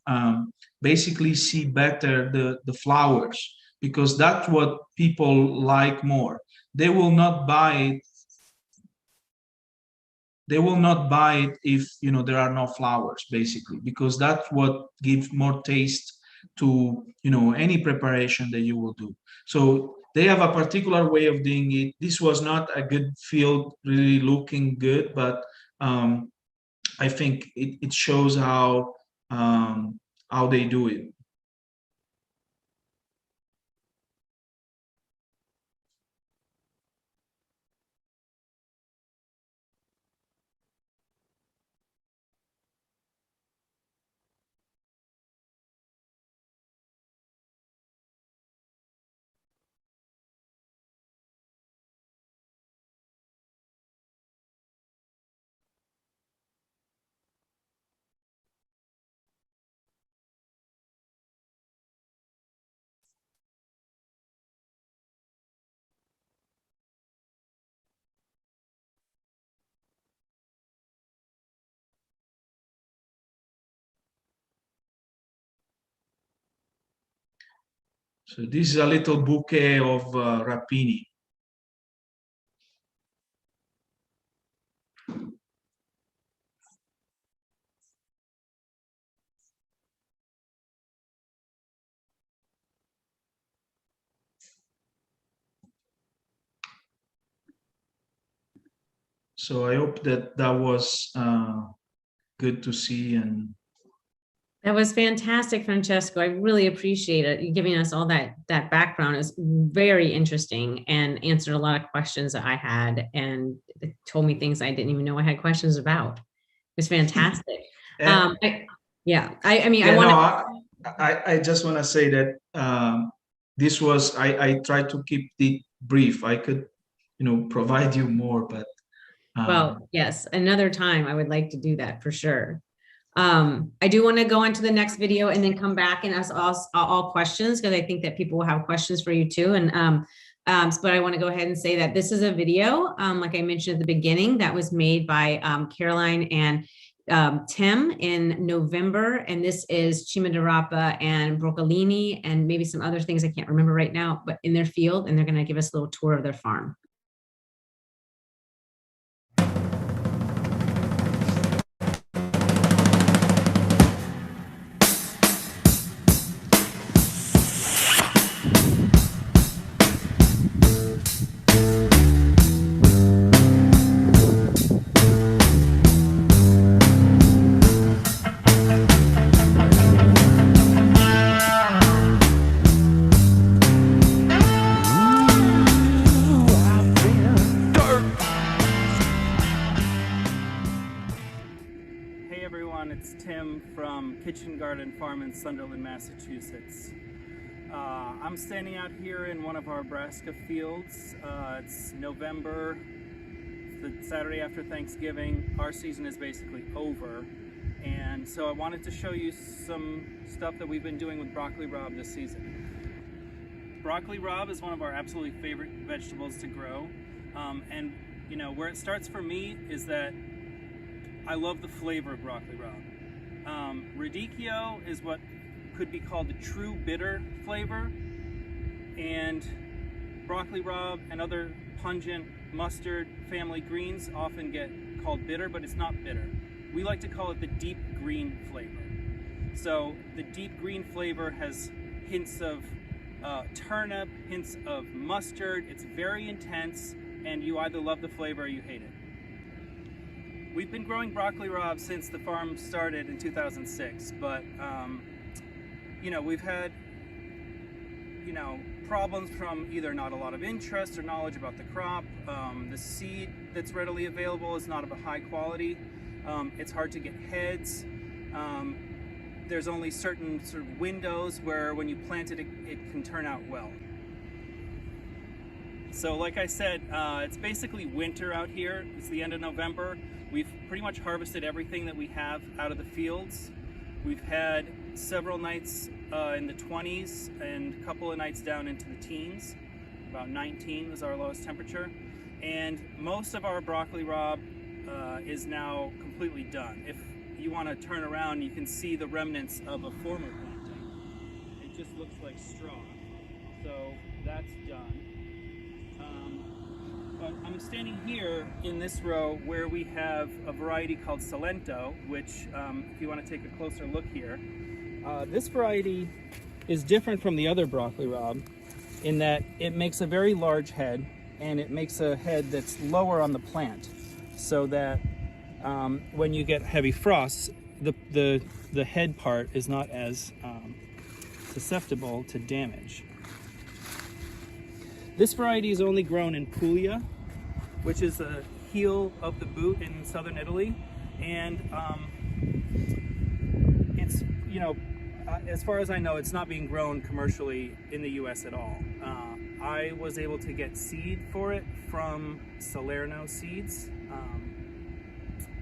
B: basically see better the flowers, because that's what people like more. They will not buy it. They will not buy it if there are no flowers, basically, because that's what gives more taste to any preparation that you will do. So they have a particular way of doing it. This was not a good field, really looking good, but I think it shows how they do it. So this is a little bouquet of rapini. So I hope that that was good to see. And
A: That was fantastic, Francesco. I really appreciate it. You giving us all that background is very interesting and answered a lot of questions that I had and it told me things I didn't even know I had questions about. It was fantastic.
B: and
A: I mean, I
B: yeah,
A: want
B: no,
A: to.
B: I just want to say that this was, I tried to keep it brief. I could, provide you more, but
A: Well, yes, another time I would like to do that for sure. I do want to go on to the next video and then come back and ask all questions because I think that people will have questions for you too. And but I want to go ahead and say that this is a video, like I mentioned at the beginning, that was made by Caroline and Tim in November. And this is Chimadirapa and broccolini and maybe some other things I can't remember right now, but in their field, and they're going to give us a little tour of their farm.
D: It's Tim from Kitchen Garden Farm in Sunderland, Massachusetts. I'm standing out here in one of our brassica fields. It's November, the Saturday after Thanksgiving. Our season is basically over, and so I wanted to show you some stuff that we've been doing with broccoli rabe this season. Broccoli rabe is one of our absolutely favorite vegetables to grow, and where it starts for me is that I love the flavor of broccoli rabe. Radicchio is what could be called the true bitter flavor, and broccoli rabe and other pungent mustard family greens often get called bitter, but it's not bitter. We like to call it the deep green flavor. So the deep green flavor has hints of turnip, hints of mustard. It's very intense, and you either love the flavor or you hate it. We've been growing broccoli rabe since the farm started in 2006, but we've had problems from either not a lot of interest or knowledge about the crop. The seed that's readily available is not of a high quality. It's hard to get heads. There's only certain sort of windows where when you plant it, it can turn out well. So like I said, it's basically winter out here. It's the end of November. We've pretty much harvested everything that we have out of the fields. We've had several nights in the 20s and a couple of nights down into the teens. About 19 was our lowest temperature. And most of our broccoli rabe is now completely done. If you want to turn around, you can see the remnants of a former planting. It just looks like straw. So that's done. But I'm standing here in this row where we have a variety called Salento, which if you want to take a closer look here, this variety is different from the other broccoli rabe in that it makes a very large head, and it makes a head that's lower on the plant, so that when you get heavy frosts, the head part is not as susceptible to damage. This variety is only grown in Puglia, which is the heel of the boot in southern Italy, and it's, as far as I know, it's not being grown commercially in the US at all. I was able to get seed for it from Salerno Seeds.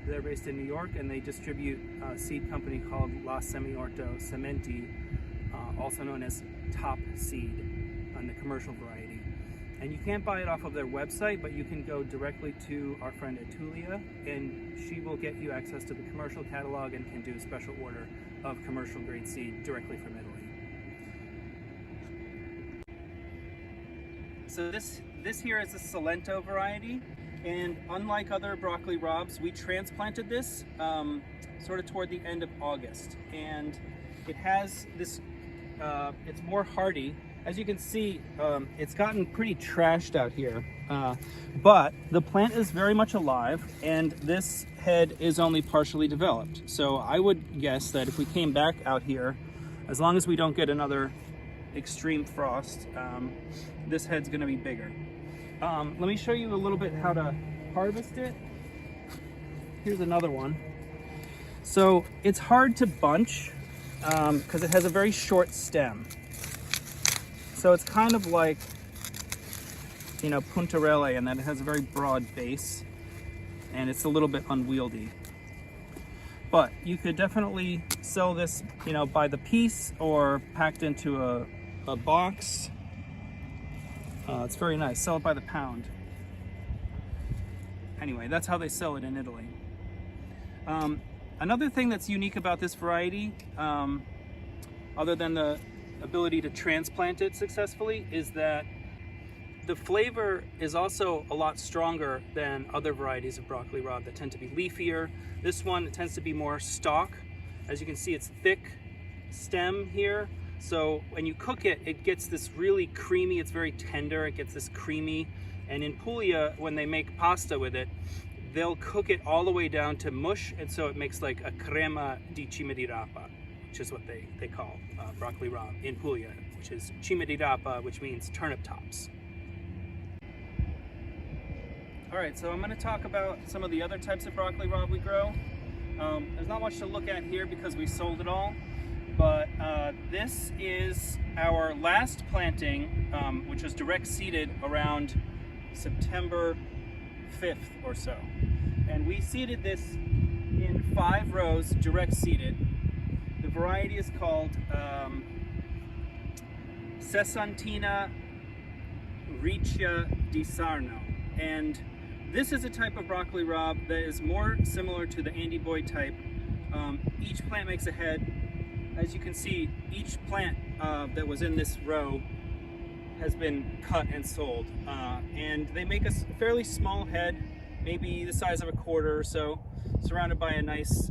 D: They're based in New York, and they distribute a seed company called La Semiorto Sementi, also known as Top Seed, on the commercial variety. And you can't buy it off of their website, but you can go directly to our friend Etulia, and she will get you access to the commercial catalog and can do a special order of commercial grade seed directly from Italy. So this here is a Salento variety, and unlike other broccoli robs, we transplanted this sort of toward the end of August, and it has this, it's more hardy. As you can see, it's gotten pretty trashed out here, but the plant is very much alive, and this head is only partially developed. So I would guess that if we came back out here, as long as we don't get another extreme frost, this head's gonna be bigger. Let me show you a little bit how to harvest it. Here's another one. So it's hard to bunch because it has a very short stem. So it's kind of like, you know, puntarelle, and then it has a very broad base, and it's a little bit unwieldy. But you could definitely sell this, you know, by the piece or packed into a box. It's very nice. Sell it by the pound. Anyway, that's how they sell it in Italy. Another thing that's unique about this variety, other than the ability to transplant it successfully, is that the flavor is also a lot stronger than other varieties of broccoli rob that tend to be leafier. This one tends to be more stalk. As you can see, it's thick stem here. So when you cook it, it gets this really creamy, it's very tender, it gets this creamy. And in Puglia, when they make pasta with it, they'll cook it all the way down to mush, and so it makes like a crema di Chimadirapa, which is what they call broccoli rob in Puglia, which is Chimadirapa, which means turnip tops. All right, so I'm gonna talk about some of the other types of broccoli rob we grow. There's not much to look at here because we sold it all, but this is our last planting, which was direct seeded around September 5th or so. And we seeded this in 5 rows, direct seeded. The variety is called Sessantina Riccia di Sarno. And this is a type of broccoli rob that is more similar to the Andy Boy type. Each plant makes a head. As you can see, each plant that was in this row has been cut and sold. And they make a fairly small head, maybe the size of a quarter or so, surrounded by a nice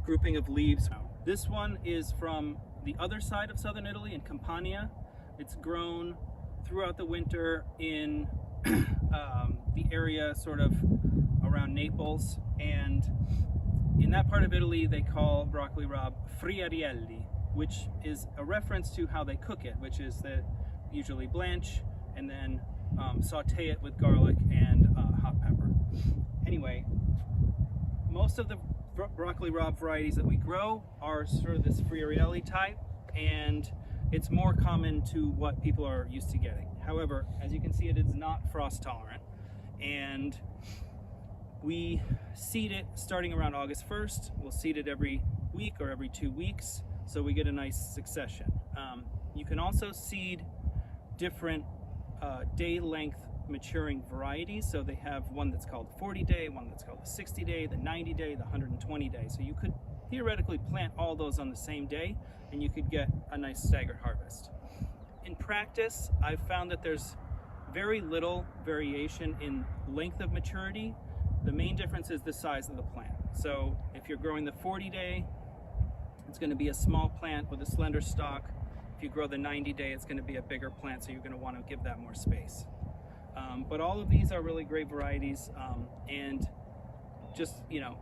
D: grouping of leaves. This one is from the other side of southern Italy in Campania. It's grown throughout the winter in the area sort of around Naples, and in that part of Italy they call broccoli rob friarielli, which is a reference to how they cook it, which is that usually blanch and then saute it with garlic and hot pepper. Anyway, most of the broccoli rob varieties that we grow are sort of this friarielli type, and it's more common to what people are used to getting. However, as you can see, it is not frost tolerant, and we seed it starting around August 1st. We'll seed it every week or every 2 weeks, so we get a nice succession. You can also seed different day length maturing varieties. So they have one that's called 40 day, one that's called the 60 day, the 90 day, the 120 day. So you could theoretically plant all those on the same day and you could get a nice staggered harvest. In practice, I've found that there's very little variation in length of maturity. The main difference is the size of the plant. So if you're growing the 40 day, it's going to be a small plant with a slender stalk. If you grow the 90 day, it's going to be a bigger plant, so you're going to want to give that more space. But all of these are really great varieties, and just, you know,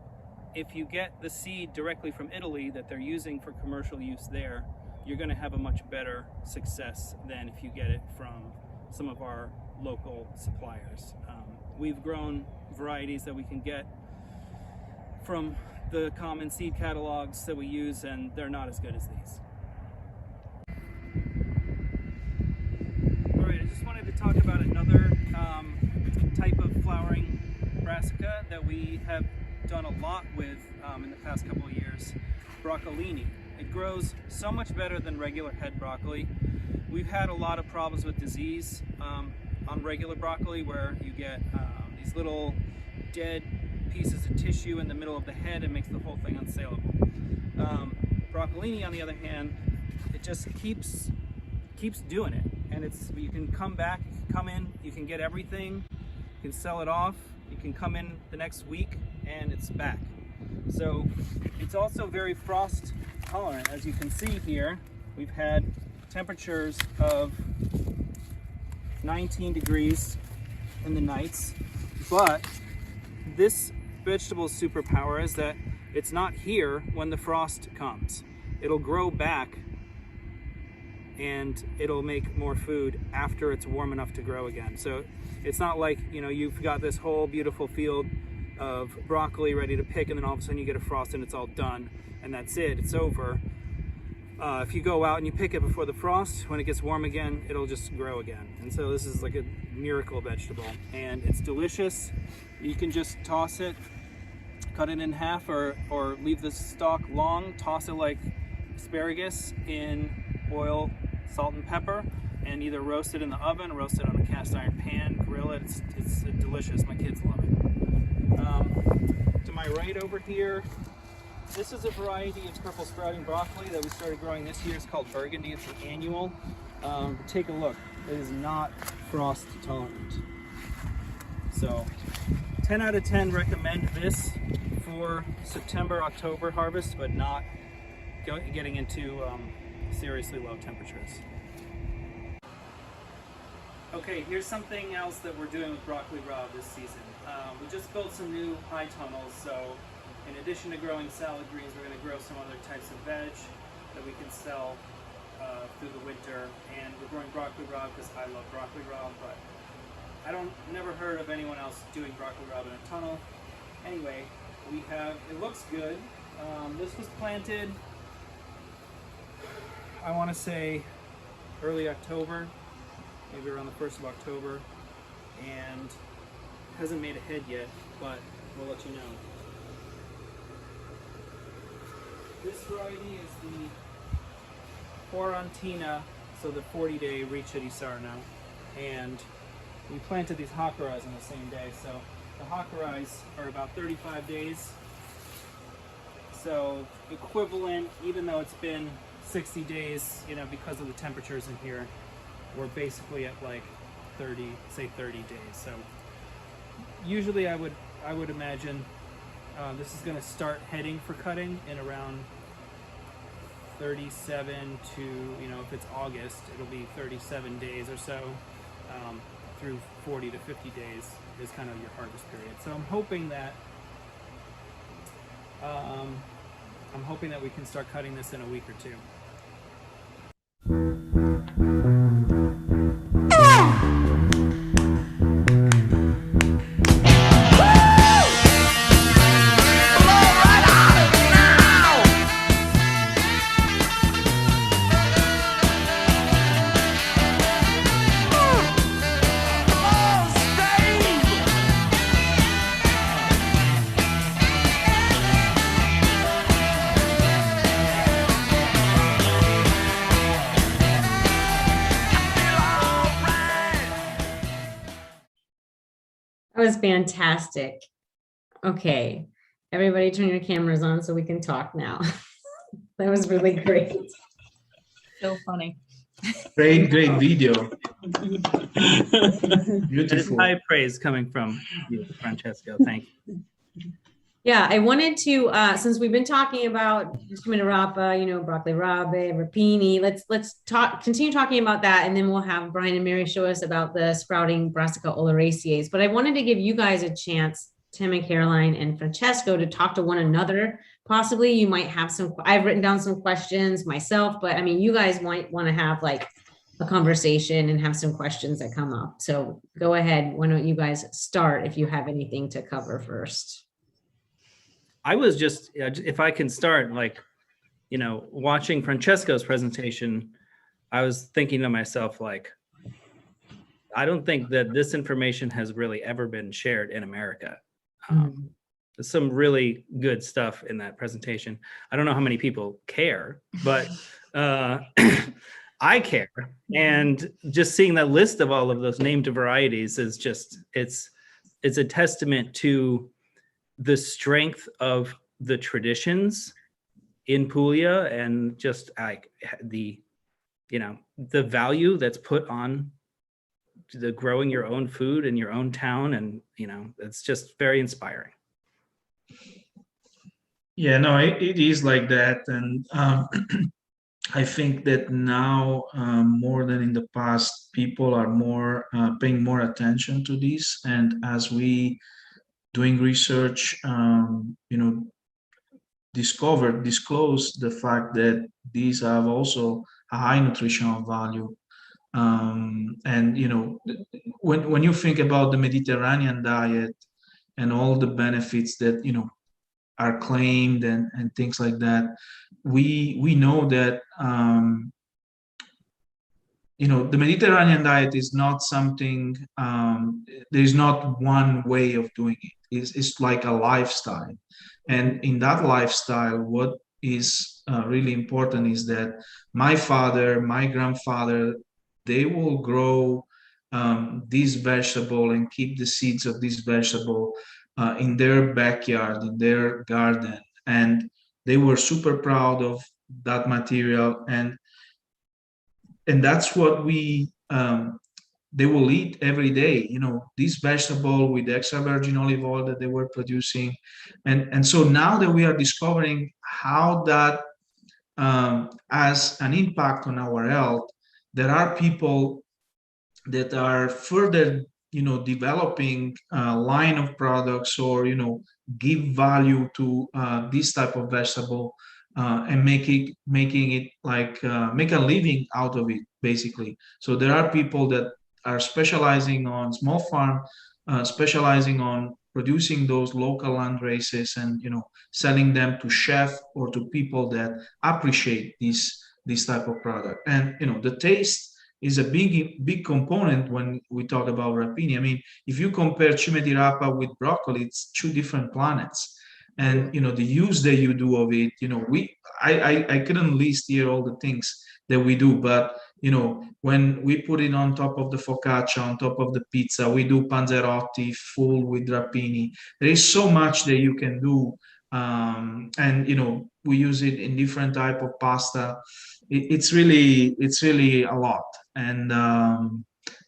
D: if you get the seed directly from Italy that they're using for commercial use there, you're going to have a much better success than if you get it from some of our local suppliers. We've grown varieties that we can get from the common seed catalogs that we use, and they're not as good as these. All right, I just wanted to talk about another type of flowering brassica that we have done a lot with in the past couple of years, broccolini. It grows so much better than regular head broccoli. We've had a lot of problems with disease on regular broccoli, where you get these little dead pieces of tissue in the middle of the head and makes the whole thing unsaleable. Broccolini, on the other hand, it just keeps doing it, and you can come back, come in, you can get everything, you can sell it off, you can come in the next week, and it's back. So it's also very frost tolerant. As you can see here, we've had temperatures of 19 degrees in the nights, but this vegetable's superpower is that it's not here when the frost comes. It'll grow back and it'll make more food after it's warm enough to grow again. So it's not like, you know, you've got this whole beautiful field of broccoli ready to pick, and then all of a sudden you get a frost and it's all done and that's it, it's over. If you go out and you pick it before the frost, when it gets warm again, it'll just grow again. And so this is like a miracle vegetable, and it's delicious. You can just toss it, cut it in half, or leave the stalk long, toss it like asparagus in oil, salt and pepper, and either roast it in the oven, roast it on a cast iron pan, grill it. It's delicious. My kids love it. To my right over here, this is a variety of purple sprouting broccoli that we started growing this year. It's called Burgundy. It's an annual. Take a look. It is not frost tolerant. So 10 out of 10 recommend this for September, October harvest, but not getting into seriously low temperatures. Okay, here's something else that we're doing with broccoli rabe this season. We just built some new high tunnels, so in addition to growing salad greens, we're going to grow some other types of veg that we can sell through the winter. And we're growing broccoli rabe because I love broccoli rabe, but never heard of anyone else doing broccoli rabe in a tunnel. Anyway, it looks good. This was planted, I want to say early October, maybe around the 1st of October, and hasn't made a head yet, but we'll let you know. This variety is the Quarantina, so the 40-day Riccia di Sarno, and we planted these Hakurais on the same day. So the Hakurais are about 35 days. So equivalent, even though it's been 60 days, you know, because of the temperatures in here, we're basically at like 30 days. So usually I would imagine this is going to start heading for cutting in around 37 to, you know, if it's August, it'll be 37 days or so, through 40 to 50 days is kind of your harvest period. So I'm hoping that we can start cutting this in a week or two.
A: That was fantastic. Okay, everybody turn your cameras on so we can talk now. That was really great.
C: So funny.
B: Great video.
D: That is
B: Beautiful.
D: high praise coming from you, Francesco. Thank you.
A: Yeah, I wanted to, since we've been talking about Chimadirapa, you know, broccoli rabe, rapini, let's continue talking about that, and then we'll have Brian and Mary show us about the sprouting brassica oleracea. But I wanted to give you guys a chance, Tim and Caroline and Francesco, to talk to one another. Possibly you might have I've written down some questions myself, but I mean, you guys might want to have like a conversation and have some questions that come up. So go ahead. Why don't you guys start if you have anything to cover first?
D: I was just, if I can start, like, you know, watching Francesco's presentation, I was thinking to myself, like, I don't think that this information has really ever been shared in America. There's some really good stuff in that presentation. I don't know how many people care, but I care. And just seeing that list of all of those named varieties is just, it's a testament to the strength of the traditions in Puglia, and just the the value that's put on the growing your own food in your own town, and it's just very inspiring.
B: Yeah, no, it is like that. And I think that now, more than in the past, people are more paying more attention to this. And as we doing research, disclose the fact that these have also a high nutritional value. And when you think about the Mediterranean diet and all the benefits that are claimed and things like that, we know that the Mediterranean diet is not something. There's not one way of doing it. It's like a lifestyle, and in that lifestyle, what is really important is that my father, my grandfather, they will grow this vegetable and keep the seeds of this vegetable in their backyard, in their garden, and they were super proud of that material, and that's what they will eat every day, this vegetable with extra virgin olive oil that they were producing. And so now that we are discovering how that has an impact on our health, there are people that are further developing a line of products, or give value to this type of vegetable, and making it like make a living out of it, basically. So there are people that are specializing on small farm, specializing on producing those local land races, and selling them to chef or to people that appreciate this type of product. And the taste is a big component when we talk about rapini. I mean, if you compare Chimadirapa with broccoli, it's two different planets. And the use that you do of it, I couldn't list here all the things that we do, but when we put it on top of the focaccia, on top of the pizza, we do panzerotti full with rapini. There is so much that you can do, and we use it in different type of pasta. It's really a lot. And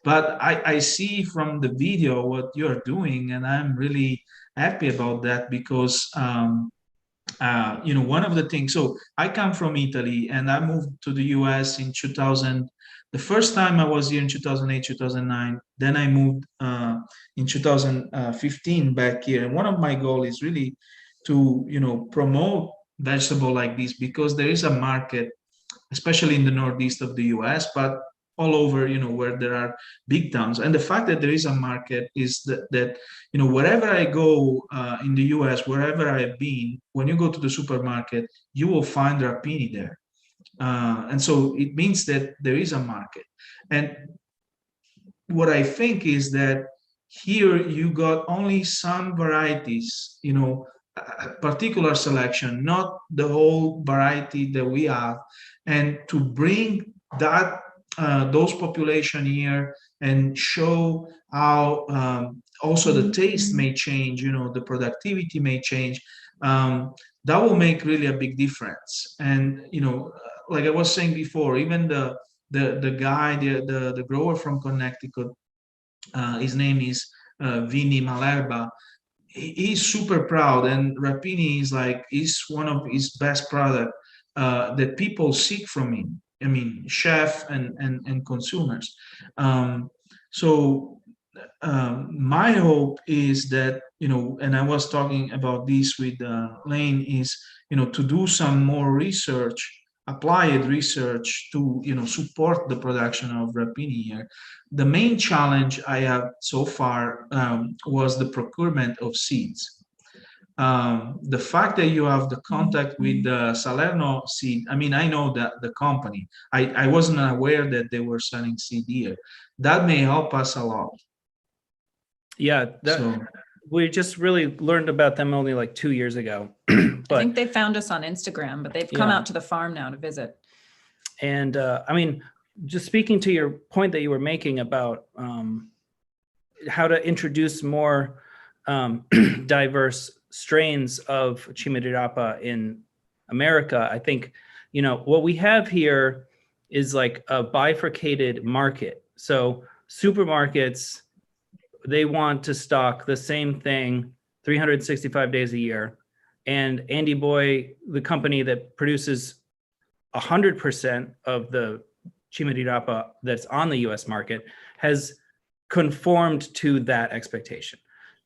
B: but I see from the video what you're doing, and I'm really happy about that, because one of the things. So I come from Italy, and I moved to the US in 2000. The first time I was here in 2008, 2009. Then I moved in 2015 back here. And one of my goals is really to promote vegetable like this, because there is a market, especially in the northeast of the US, but all over, where there are big towns. And the fact that there is a market is that wherever I go in the US, wherever I've been, when you go to the supermarket, you will find rapini there. And so it means that there is a market. And what I think is that here you got only some varieties, a particular selection, not the whole variety that we have. And to bring that those population here and show how also the taste may change, the productivity may change, that will make really a big difference. And like I was saying before, even the guy, the grower from Connecticut, his name is Vini Malerba. He's super proud, and rapini is one of his best product that people seek from him. I mean, chef and consumers. So my hope is that, and I was talking about this with Lane, is to do some more research, applied research, to support the production of rapini here. The main challenge I have so far was the procurement of seeds. The fact that you have the contact with the Salerno seed, I mean, I know that the company, I wasn't aware that they were selling seed here. That may help us a lot.
D: Yeah, we just really learned about them only like 2 years ago.
E: But I think they found us on Instagram, but they've come out to the farm now to visit.
D: And I mean, just speaking to your point that you were making about how to introduce more diverse strains of Chimadirapa in America, I think what we have here is like a bifurcated market. So supermarkets, they want to stock the same thing 365 days a year. And Andy Boy, the company that produces 100% of the Chimadirapa that's on the US market, has conformed to that expectation.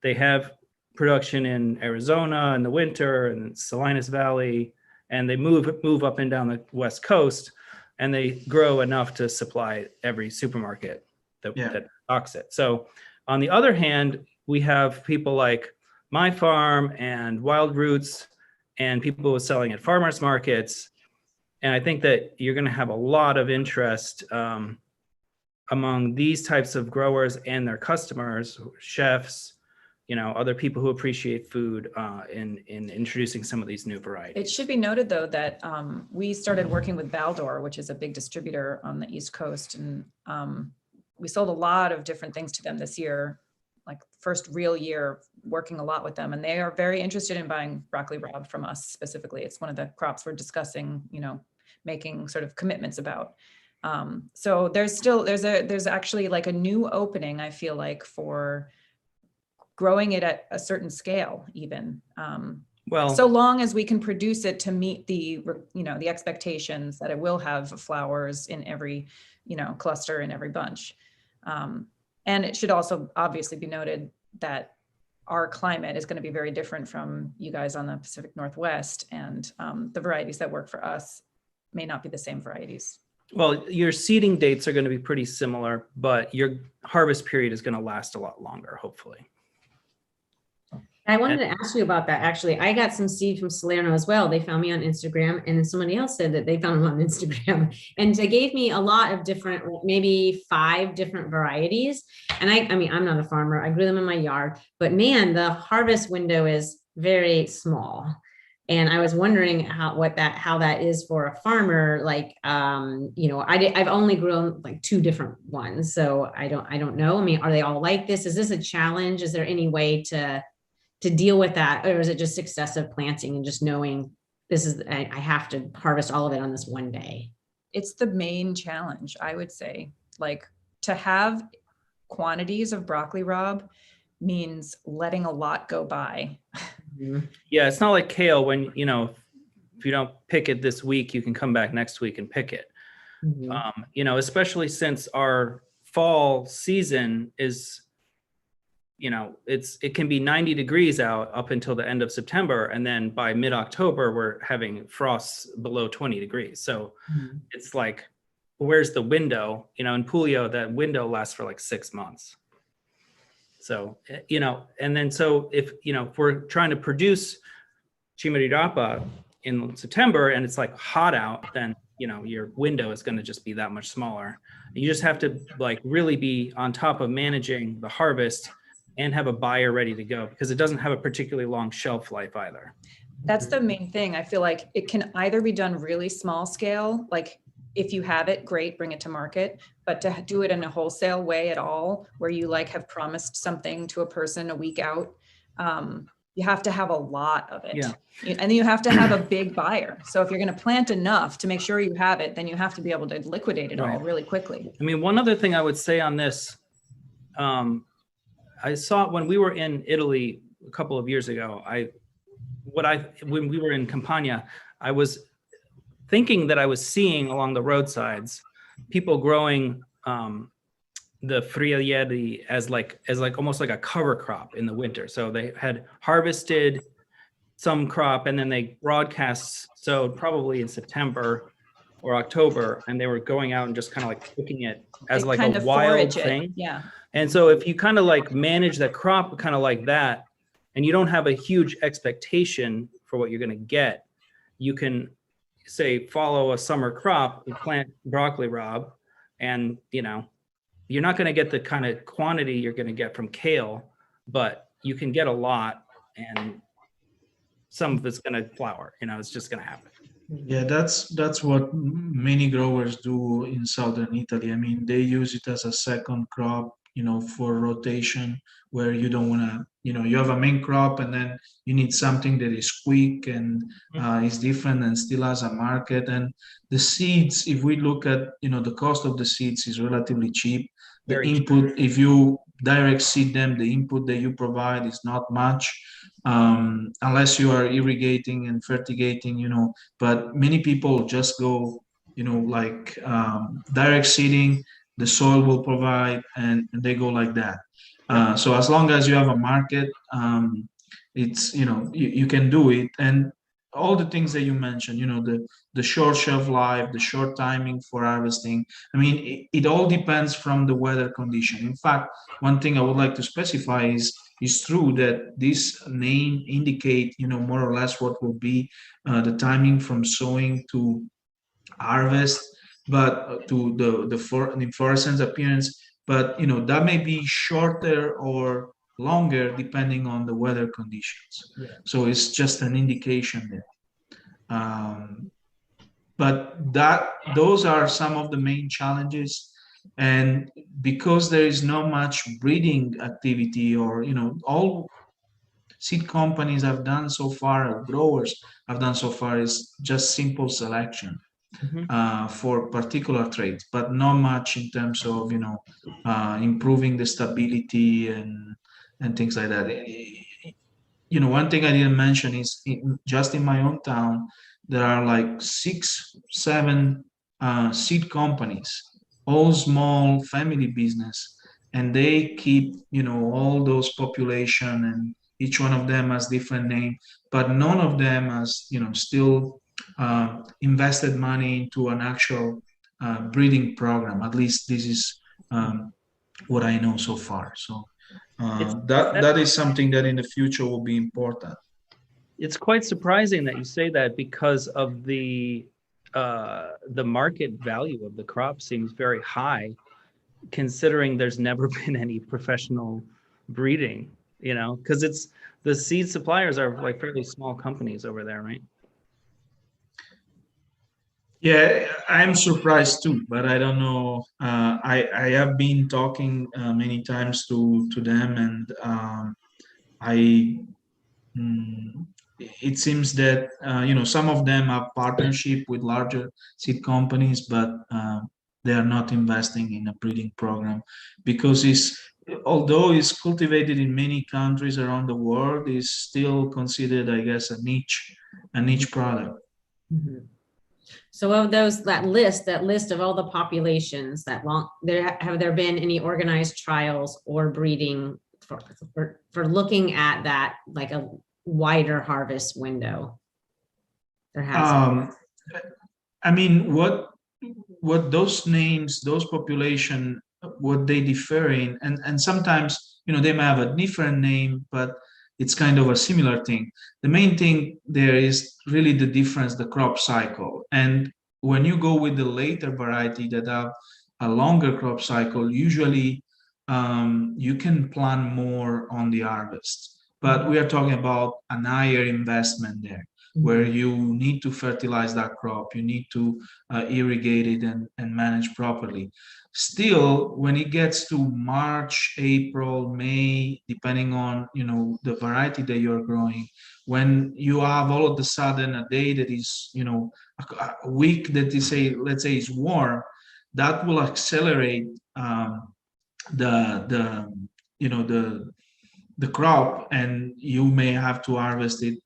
D: They have production in Arizona in the winter and Salinas Valley, and they move up and down the West Coast, and they grow enough to supply every supermarket that stocks it. So on the other hand, we have people like My Farm and Wild Roots and people who are selling at farmers markets. And I think that you're going to have a lot of interest among these types of growers and their customers, chefs, other people who appreciate food in introducing some of these new varieties.
E: It should be noted, though, that we started working with Baldor, which is a big distributor on the East Coast. And we sold a lot of different things to them this year, like first real year working a lot with them. And they are very interested in buying broccoli rabe from us specifically. It's one of the crops we're discussing, making sort of commitments about. So there's actually like a new opening, I feel like, for growing it at a certain scale, even.
D: Well,
E: so long as we can produce it to meet the expectations that it will have flowers in every, cluster in every bunch. And it should also obviously be noted that our climate is going to be very different from you guys on the Pacific Northwest, and the varieties that work for us may not be the same varieties.
D: Well, your seeding dates are going to be pretty similar, but your harvest period is going to last a lot longer, hopefully.
A: I wanted to ask you about that. Actually, I got some seed from Salerno as well. They found me on Instagram, and then somebody else said that they found them on Instagram, and they gave me a lot of different, maybe 5 different varieties. And I mean, I'm not a farmer. I grew them in my yard, but man, the harvest window is very small. And I was wondering how that is for a farmer. Like, I've only grown like 2 different ones, so I don't know. I mean, are they all like this? Is this a challenge? Is there any way to deal with that, or is it just successive planting and just knowing I have to harvest all of it on this one day?
E: It's the main challenge, I would say. Like, to have quantities of broccoli rabe means letting a lot go by.
A: Mm-hmm.
D: Yeah, it's not like kale when, if you don't pick it this week, you can come back next week and pick it.
A: Mm-hmm.
D: Especially since our fall season is, it can be 90 degrees out up until the end of September. And then by mid-October, we're having frosts below 20 degrees. So it's like, where's the window? In Puglia, that window lasts for like 6 months. So, and then so if we're trying to produce Chimadirapa in September and it's like hot out, then, your window is going to just be that much smaller. You just have to like really be on top of managing the harvest and have a buyer ready to go, because it doesn't have a particularly long shelf life either.
E: That's the main thing. I feel like it can either be done really small scale, like if you have it, great, bring it to market, but to do it in a wholesale way at all, where you like have promised something to a person a week out, you have to have a lot of it.
D: Yeah.
E: And then you have to have a big buyer. So if you're going to plant enough to make sure you have it, then you have to be able to liquidate it all really quickly.
D: I mean, one other thing I would say on this, I saw when we were in Italy a couple of years ago, when we were in Campania, I was thinking that I was seeing along the roadsides people growing the friaieri as like almost like a cover crop in the winter. So they had harvested some crop and then they broadcast sowed probably in September or October, and they were going out and just kind of like cooking it as like a wild thing.
E: Yeah.
D: And so if you kind of like manage that crop kind of like that, and you don't have a huge expectation for what you're going to get, you can say follow a summer crop and plant broccoli rabe, and you're not going to get the kind of quantity you're going to get from kale, but you can get a lot, and some of it's going to flower. It's just going to happen.
B: Yeah, that's what many growers do in southern Italy. I mean, they use it as a second crop for rotation, where you don't want to, you have a main crop and then you need something that is quick and is different and still has a market. And the seeds, if we look at, the cost of the seeds is relatively cheap. The
F: Very cheap.
B: input, if you direct seed them, the input that you provide is not much, unless you are irrigating and fertigating, but many people just go, like direct seeding, the soil will provide, and they go like that. So as long as you have a market, it's, you can do it. And all the things that you mentioned, the short shelf life, the short timing for harvesting. I mean, it all depends from the weather condition. In fact, one thing I would like to specify is it's true that this name indicate, more or less what will be the timing from sowing to harvest, but to the inflorescence appearance. But that may be shorter or longer depending on the weather conditions.
F: Yeah.
B: So it's just an indication there. But those are some of the main challenges. And because there is not much breeding activity, or all seed companies have done so far, or growers have done so far, is just simple selection for particular traits, but not much in terms of improving the stability and things like that. One thing I didn't mention is just in my own town, there are like 6, 7 seed companies, all small family business, and they keep, all those population, and each one of them has different name, but none of them has, still invested money into an actual breeding program. At least this is what I know so far. So that is something that in the future will be important.
F: It's quite surprising that you say that, because of the market value of the crop seems very high, considering there's never been any professional breeding, because it's the seed suppliers are like fairly small companies over there, right?
B: Yeah, I'm surprised too, but I don't know. I have been talking many times to them, and it seems that some of them have partnership with larger seed companies, but they are not investing in a breeding program, because although it's cultivated in many countries around the world, is still considered, I guess, a niche product.
A: So of those, that list of all the populations have there been any organized trials or breeding for looking at that, like a wider harvest window? There hasn't.
B: I mean, what those names, those population, what they differ in, and sometimes they may have a different name, but it's kind of a similar thing. The main thing there is really the difference, the crop cycle. And when you go with the later variety that have a longer crop cycle, usually you can plan more on the harvest. But we are talking about an higher investment there, where you need to fertilize that crop, you need to irrigate it and manage properly. Still, when it gets to March, April, May, depending on the variety that you're growing, when you have all of a sudden a day that is a week that is let's say is warm, that will accelerate the crop, and you may have to harvest it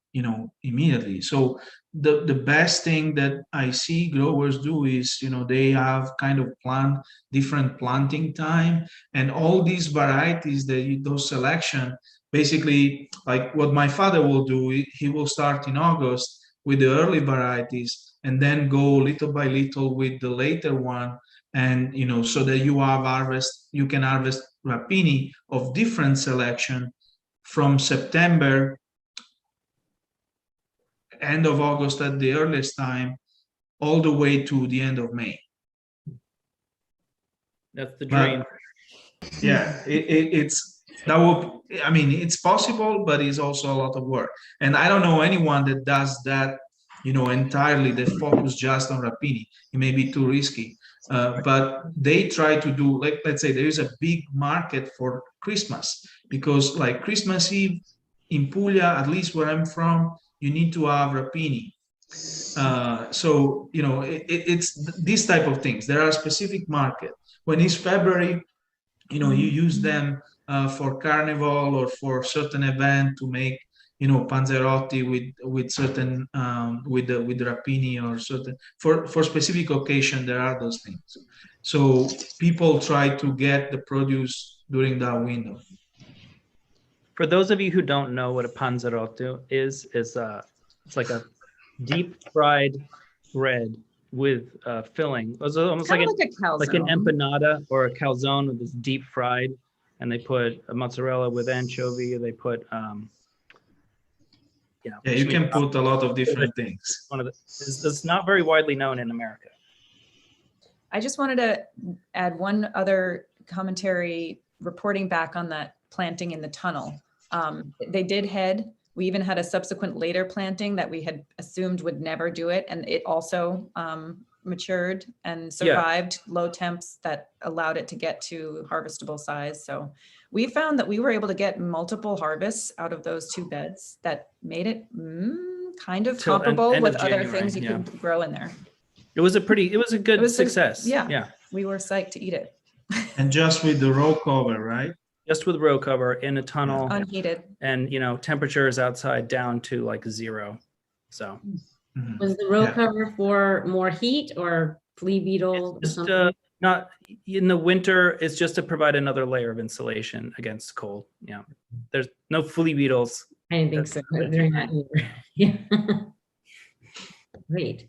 B: immediately. So the best thing that I see growers do is they have kind of planned different planting time, and all these varieties those selection, basically like what my father will do, he will start in August with the early varieties and then go little by little with the later one, and so that you can harvest rapini of different selection from September, end of August at the earliest time, all the way to the end of May.
F: That's the dream.
B: But, yeah, it's possible, but it's also a lot of work. And I don't know anyone that does that entirely they focus just on rapini. It may be too risky, but they try to do, like, let's say there is a big market for Christmas, because like Christmas Eve in Puglia, at least where I'm from, you need to have rapini. So it's these type of things. There are specific market. When it's February, you use them for carnival or for certain event to make panzerotti with certain with rapini, or certain for specific occasion. There are those things. So people try to get the produce during that window.
F: For those of you who don't know what a panzerotto is it's like a deep fried bread with filling. It's almost
E: Kind
F: like
E: of like a calzone.
F: like an empanada or a calzone with this deep fried, and they put a mozzarella with anchovy. They put
B: Yeah, you can put a lot of different things.
F: One of the it's not very widely known in America.
E: I just wanted to add one other commentary reporting back on that planting in the tunnel. They did head. We even had a subsequent later planting that we had assumed would never do it. And it also matured and survived low temps that allowed it to get to harvestable size. So we found that we were able to get multiple harvests out of those 2 beds that made it kind of
F: Till
E: comparable
F: end
E: with
F: of
E: other
F: January,
E: things you could grow in there.
F: It was a good success.
E: Yeah. We were psyched to eat it.
B: And just with the row cover, right?
F: Just with row cover in a tunnel,
E: Unheated.
F: and temperatures outside down to like 0. So
A: Was the row cover for more heat or flea beetle or
F: just
A: something?
F: not in the winter. It's just to provide another layer of insulation against cold. Yeah, there's no flea beetles.
A: I didn't think so. They're not either. Yeah. Great.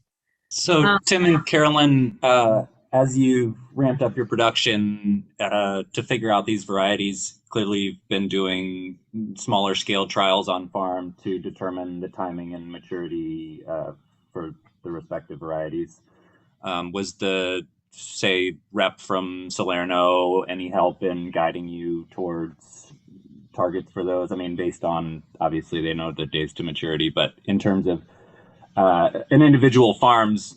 G: So Tim and Carolyn, as you ramped up your production to figure out these varieties, clearly you've been doing smaller scale trials on farm to determine the timing and maturity for the respective varieties. Was the, say, rep from Salerno any help in guiding you towards targets for those? I mean, based on, obviously they know the days to maturity, but in terms of an individual farm's,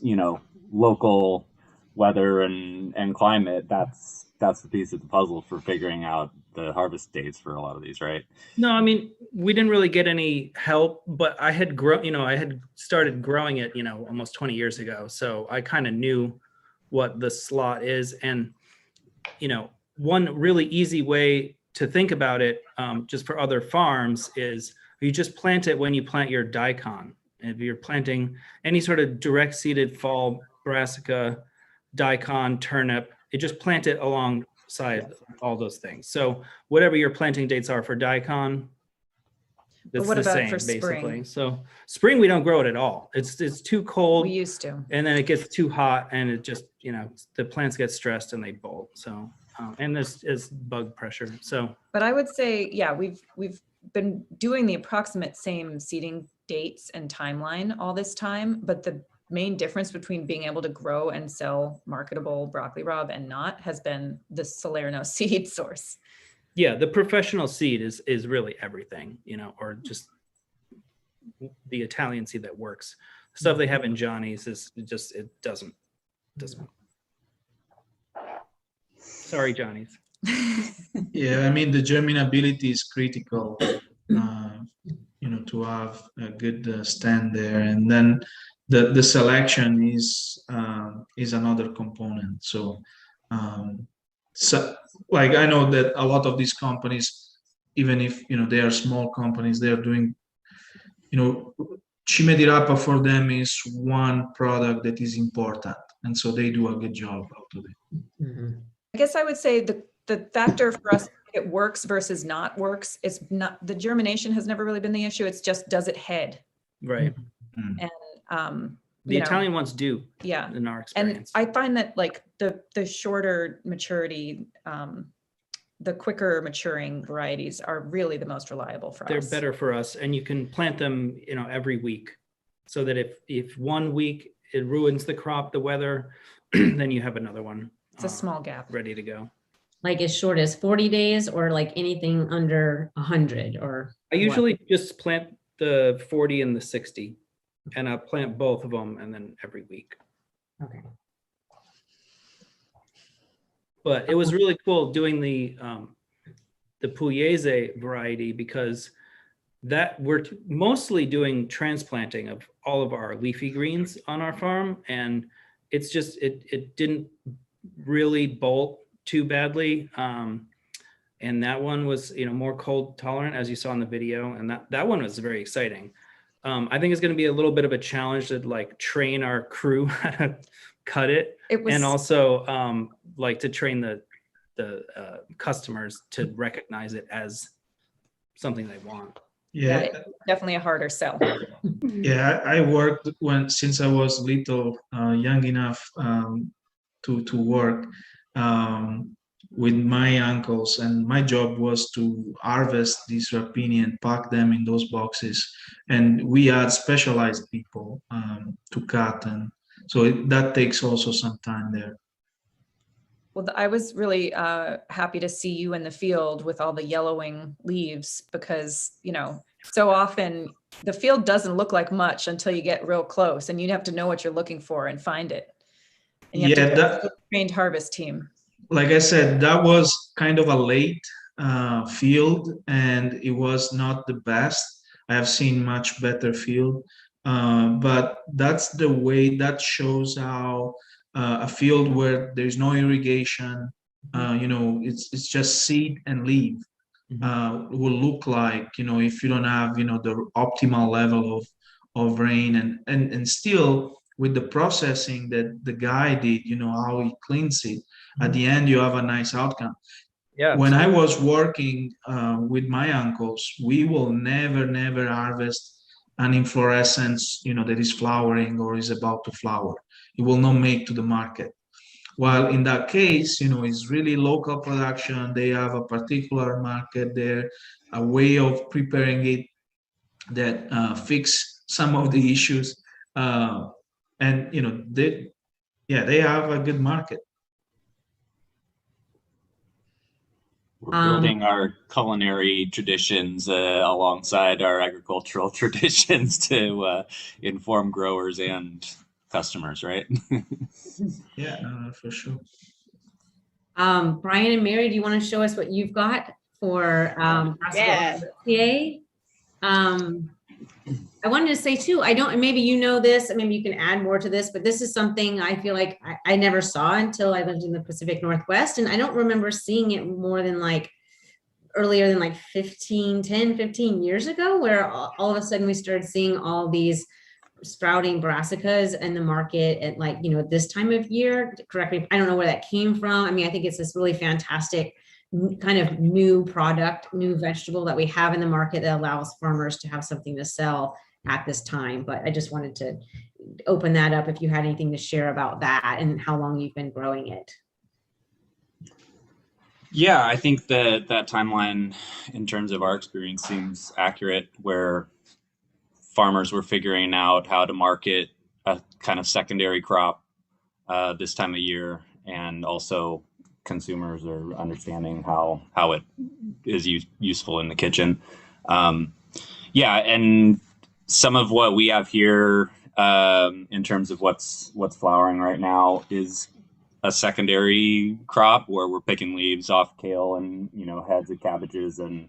G: local weather and climate, that's the piece of the puzzle for figuring out the harvest dates for a lot of these, right?
F: No, I mean, we didn't really get any help, but I had I had started growing it, almost 20 years ago. So I kind of knew what the slot is. And, one really easy way to think about it, just for other farms, is you just plant it when you plant your daikon. If you're planting any sort of direct seeded fall brassica, daikon, turnip, you just plant it alongside all those things. So whatever your planting dates are for daikon, that's
E: what
F: the
E: about
F: same
E: for
F: basically.
E: spring?
F: So spring we don't grow it at all. It's too cold.
E: We used to.
F: And then it gets too hot, and it just the plants get stressed and they bolt. So and this is bug pressure. So,
E: but I would say, yeah, we've been doing the approximate same seeding dates and timeline all this time, but the main difference between being able to grow and sell marketable broccoli rabe and not has been the Salerno seed source.
F: Yeah, the professional seed is really everything, or just the Italian seed that works. The stuff they have in Johnny's is just, it doesn't. Sorry, Johnny's.
B: Yeah, I mean, the germinability is critical, to have a good stand there, and then the selection is another component. So like, I know that a lot of these companies, even if they are small companies, they are doing, Chimadirapa for them is one product that is important, and so they do a good job out of it.
A: Mm-hmm.
E: I guess I would say the factor for us, it works versus not works, it's not, the germination has never really been the issue. It's just, does it head?
F: Right.
E: And
F: The Italian ones do.
E: Yeah.
F: In our experience.
E: And I find that like the shorter maturity, the quicker maturing varieties are really the most reliable for us.
F: They're better for us, and you can plant them, every week, so that if 1 week it ruins the crop, the weather, then you have another one.
E: It's a small gap.
F: Ready to go.
A: Like as short as 40 days, or like anything under 100, or
F: I usually just plant the 40 and the 60. and I plant both of them and then every week.
A: Okay.
F: But it was really cool doing the Pugliese variety, because that we're mostly doing transplanting of all of our leafy greens on our farm, and it's just it didn't really bolt too badly. And that one was, you know, more cold tolerant, as you saw in the video, and that one was very exciting. I think it's going to be a little bit of a challenge to like train our crew how to cut it, and also like to train the customers to recognize it as something they want.
E: Yeah,
B: Yeah,
E: it's definitely a harder sell.
B: yeah. I worked since I was little, young enough to work with my uncles, and my job was to harvest these rapini and pack them in those boxes. And we had specialized people to cut, and so that takes also some time there.
E: Well, I was really happy to see you in the field with all the yellowing leaves, because, you know, so often the field doesn't look like much until you get real close, and you have to know what you're looking for and find it. And you have
B: Yeah,
E: to
B: that,
E: have a trained harvest team.
B: like I said, that was kind of a late field, and it was not the best. I have seen much better field, but that's the way that shows how a field where there's no irrigation, you know, it's just seed and leaf, will look like, you know, if you don't have, you know, the optimal level of rain, and still with the processing that the guy did, you know, how he cleans it, at the end you have a nice outcome.
F: Yeah.
B: When I was working with my uncles, we will never harvest an inflorescence, you know, that is flowering or is about to flower. It will not make to the market. While in that case, you know, it's really local production. They have a particular market there, a way of preparing it that fix some of the issues, and you know, they have a good market.
G: We're building our culinary traditions alongside our agricultural traditions to inform growers and customers, right?
B: Yeah, for sure.
A: Brian and Mary, do you want to show us what you've got for
H: Yeah.
A: brassica? I wanted to say too, I don't, maybe you know this, maybe you can add more to this, but this is something I feel like I never saw until I lived in the Pacific Northwest. And I don't remember seeing it more than like earlier than like 10, 15 years ago, where all of a sudden we started seeing all these sprouting brassicas in the market at, like, you know, this time of year. Correct me, I don't know where that came from. I mean, I think it's this really fantastic kind of new product, new vegetable that we have in the market that allows farmers to have something to sell at this time. But I just wanted to open that up if you had anything to share about that and how long you've been growing it.
G: Yeah, I think that timeline in terms of our experience seems accurate, where farmers were figuring out how to market a kind of secondary crop this time of year, and also consumers are understanding how it is useful in the kitchen. Yeah, and some of what we have here in terms of what's flowering right now is a secondary crop, where we're picking leaves off kale and, you know, heads of cabbages, and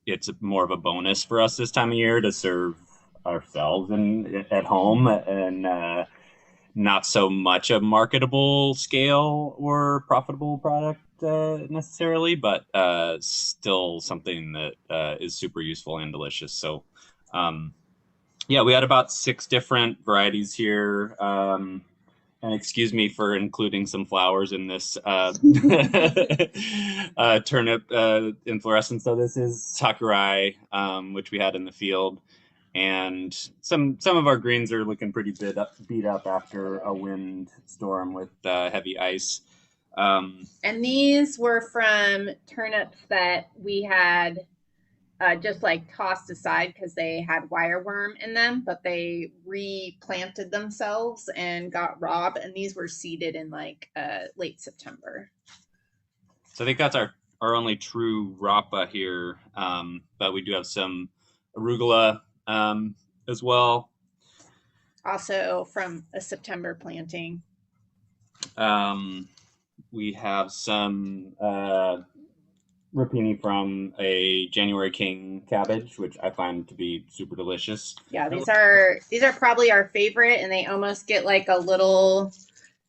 G: it's more of a bonus for us this time of year to serve ourselves and at home, and not so much a marketable scale or profitable product necessarily, but still something that is super useful and delicious. So yeah, we had about 6 different varieties here. And excuse me for including some flowers in this turnip inflorescence. So this is Sakurai, which we had in the field. And some of our greens are looking pretty beat up after a wind storm with heavy ice.
H: And these were from turnips that we had just like tossed aside because they had wireworm in them, but they replanted themselves and got robbed. And these were seeded in like late September.
G: So I think that's our only true Rapa here, but we do have some arugula as well.
H: also from a September planting.
G: We have some rapini from a January King cabbage, which I find to be super delicious.
H: Yeah, these are probably our favorite, and they almost get like a little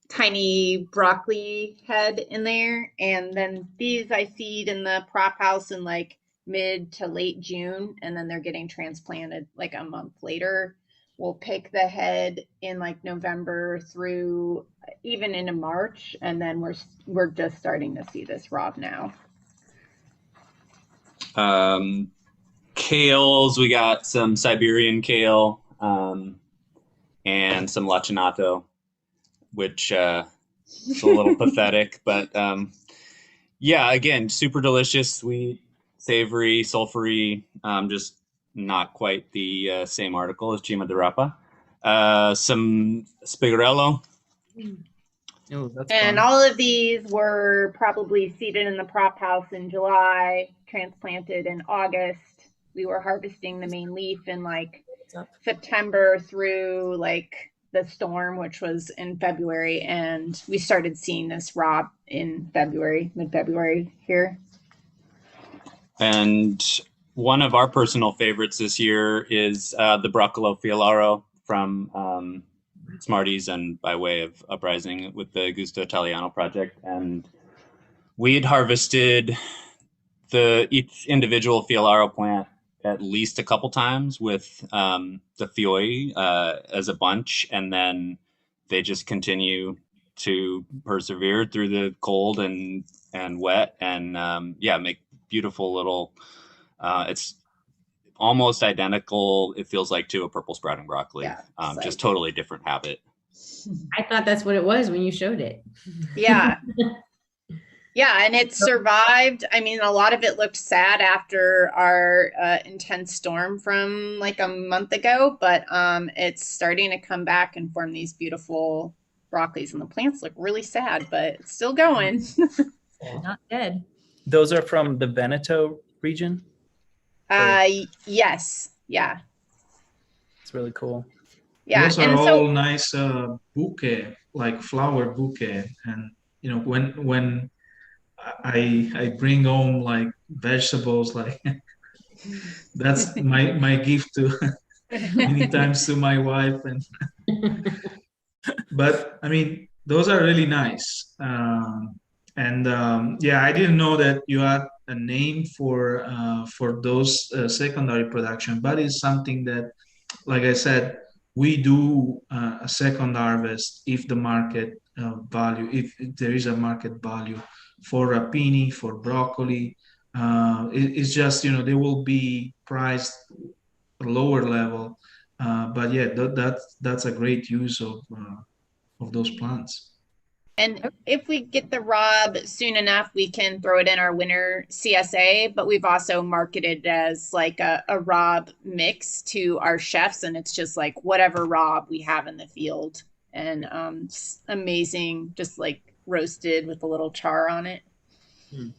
H: tiny broccoli head in there. And then these I seed in the prop house in like mid to late June, and then they're getting transplanted like a month later. We'll pick the head in like November through even into March, and then we're just starting to see this Rob now.
G: Kales, we got some Siberian kale and some lacinato, which is a little pathetic, but yeah, again, super delicious, sweet, savory, sulfury, just not quite the same article as Chimadirapa. Some spigarello.
F: Oh, that's
H: And
F: fun.
H: all of these were probably seeded in the prop house in July, transplanted in August. We were harvesting the main leaf in like September through like the storm, which was in February. And we started seeing this Rob in February, mid-February here.
G: And one of our personal favorites this year is the Broccolo Fialaro from Smarties, and by way of Uprising with the Gusto Italiano project. And we had harvested each individual Fialaro plant at least a couple times with the Fioi as a bunch, and then they just continue to persevere through the cold and wet, and yeah, make beautiful little. It's almost identical, it feels like, to a purple sprouting broccoli.
H: Yeah,
G: just totally different habit.
A: I thought that's what it was when you showed it.
H: Yeah. Yeah, and it survived. I mean, a lot of it looked sad after our intense storm from like a month ago, but it's starting to come back and form these beautiful broccolis, and the plants look really sad, but it's still going.
E: Not dead.
F: Those are from the Veneto region?
H: Yes. Yeah.
F: It's really cool.
H: Yeah.
B: Those are
H: And
B: all
H: so
B: nice bouquet, like flower bouquet. And you know, when I bring home like vegetables, like that's my gift to many times to my wife. And but I mean, those are really nice. Yeah, I didn't know that you had a name for those secondary production, but it's something that, like I said, we do a second harvest if the market value, if there is a market value for rapini, for broccoli. It's just, you know, they will be priced a lower level. But yeah, that's a great use of those plants.
H: And if we get the Rob soon enough, we can throw it in our winter CSA, but we've also marketed it as like a Rob mix to our chefs. And it's just like whatever Rob we have in the field, and amazing, just like roasted with a little char on it.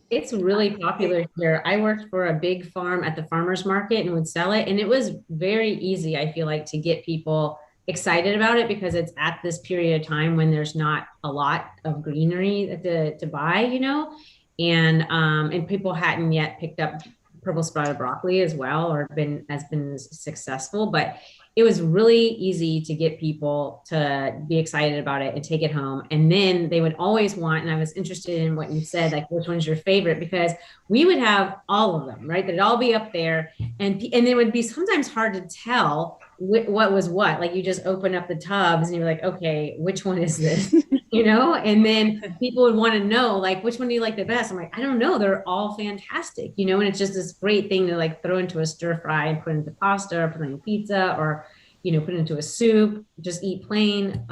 A: It's really popular here. I worked for a big farm at the farmer's market and would sell it. And it was very easy, I feel like, to get people excited about it because it's at this period of time when there's not a lot of greenery to buy, you know, and people hadn't yet picked up purple sprouted broccoli as well, or has been successful, but it was really easy to get people to be excited about it and take it home. And then they would always want, and I was interested in what you said, like which one's your favorite, because we would have all of them, right? They'd all be up there, and it would be sometimes hard to tell what was what. Like you just open up the tubs and you're like, okay, which one is this? You know? And then people would want to know, like, which one do you like the best? I'm like, I don't know. They're all fantastic, you know? And it's just this great thing to like throw into a stir fry and put into pasta or put in pizza, or, you know, put into a soup, just eat plain.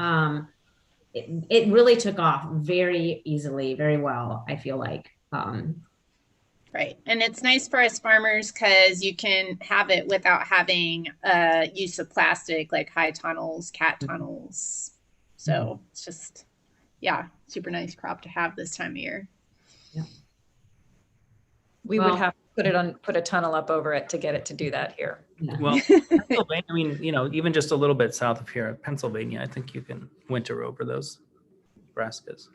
A: It really took off very easily, very well, I feel like.
H: Right. And it's nice for us farmers because you can have it without having use of plastic, like high tunnels, cat tunnels. So it's just, yeah, super nice crop to have this time of year.
A: Yeah.
E: We
A: Well-
E: would have to put a tunnel up over it to get it to do that here.
A: Yeah.
F: Well, Pennsylvania, I mean, even just a little bit south of here, Pennsylvania, I think you can winter over those brassicas.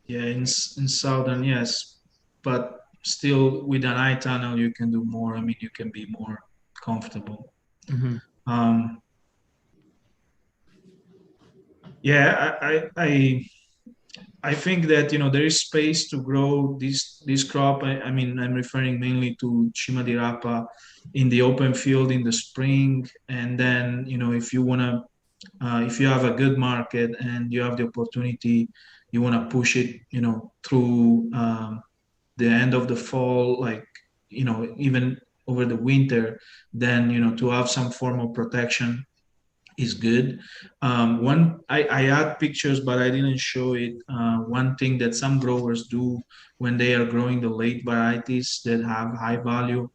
B: Yeah, in southern, yes, but still with an eye tunnel, you can do more. I mean, you can be more comfortable. Um, yeah, I think that there is space to grow this crop. I mean, I'm referring mainly to Chimadirapa in the open field in the spring, and then if you wanna, if you have a good market and you have the opportunity, you wanna push it, through the end of the fall, like even over the winter, then to have some form of protection is good. I had pictures, but I didn't show it. One thing that some growers do when they are growing the late varieties that have high value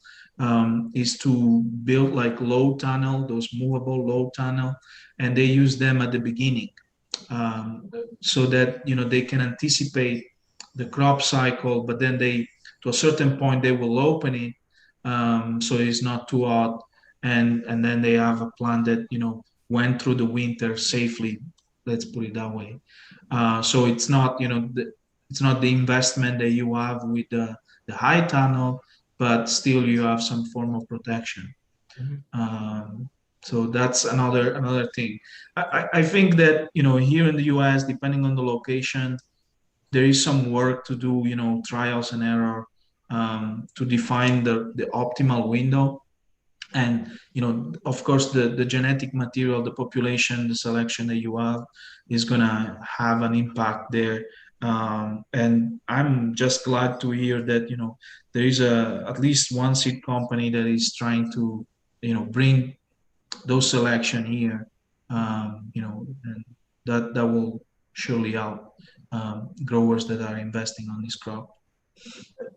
B: is to build like low tunnel, those movable low tunnel, and they use them at the beginning so that they can anticipate the crop cycle, but then to a certain point they will open it so it's not too hot, and then they have a plant that went through the winter safely. Let's put it that way. So it's not it's not the investment that you have with the high tunnel, but still you have some form of protection. So that's another thing. I think that here in the US, depending on the location, there is some work to do, trials and error to define the optimal window. And of course, the genetic material, the population, the selection that you have is gonna have an impact there. And I'm just glad to hear that there is at least one seed company that is trying to bring those selection here. And that will surely help growers that are investing on this crop.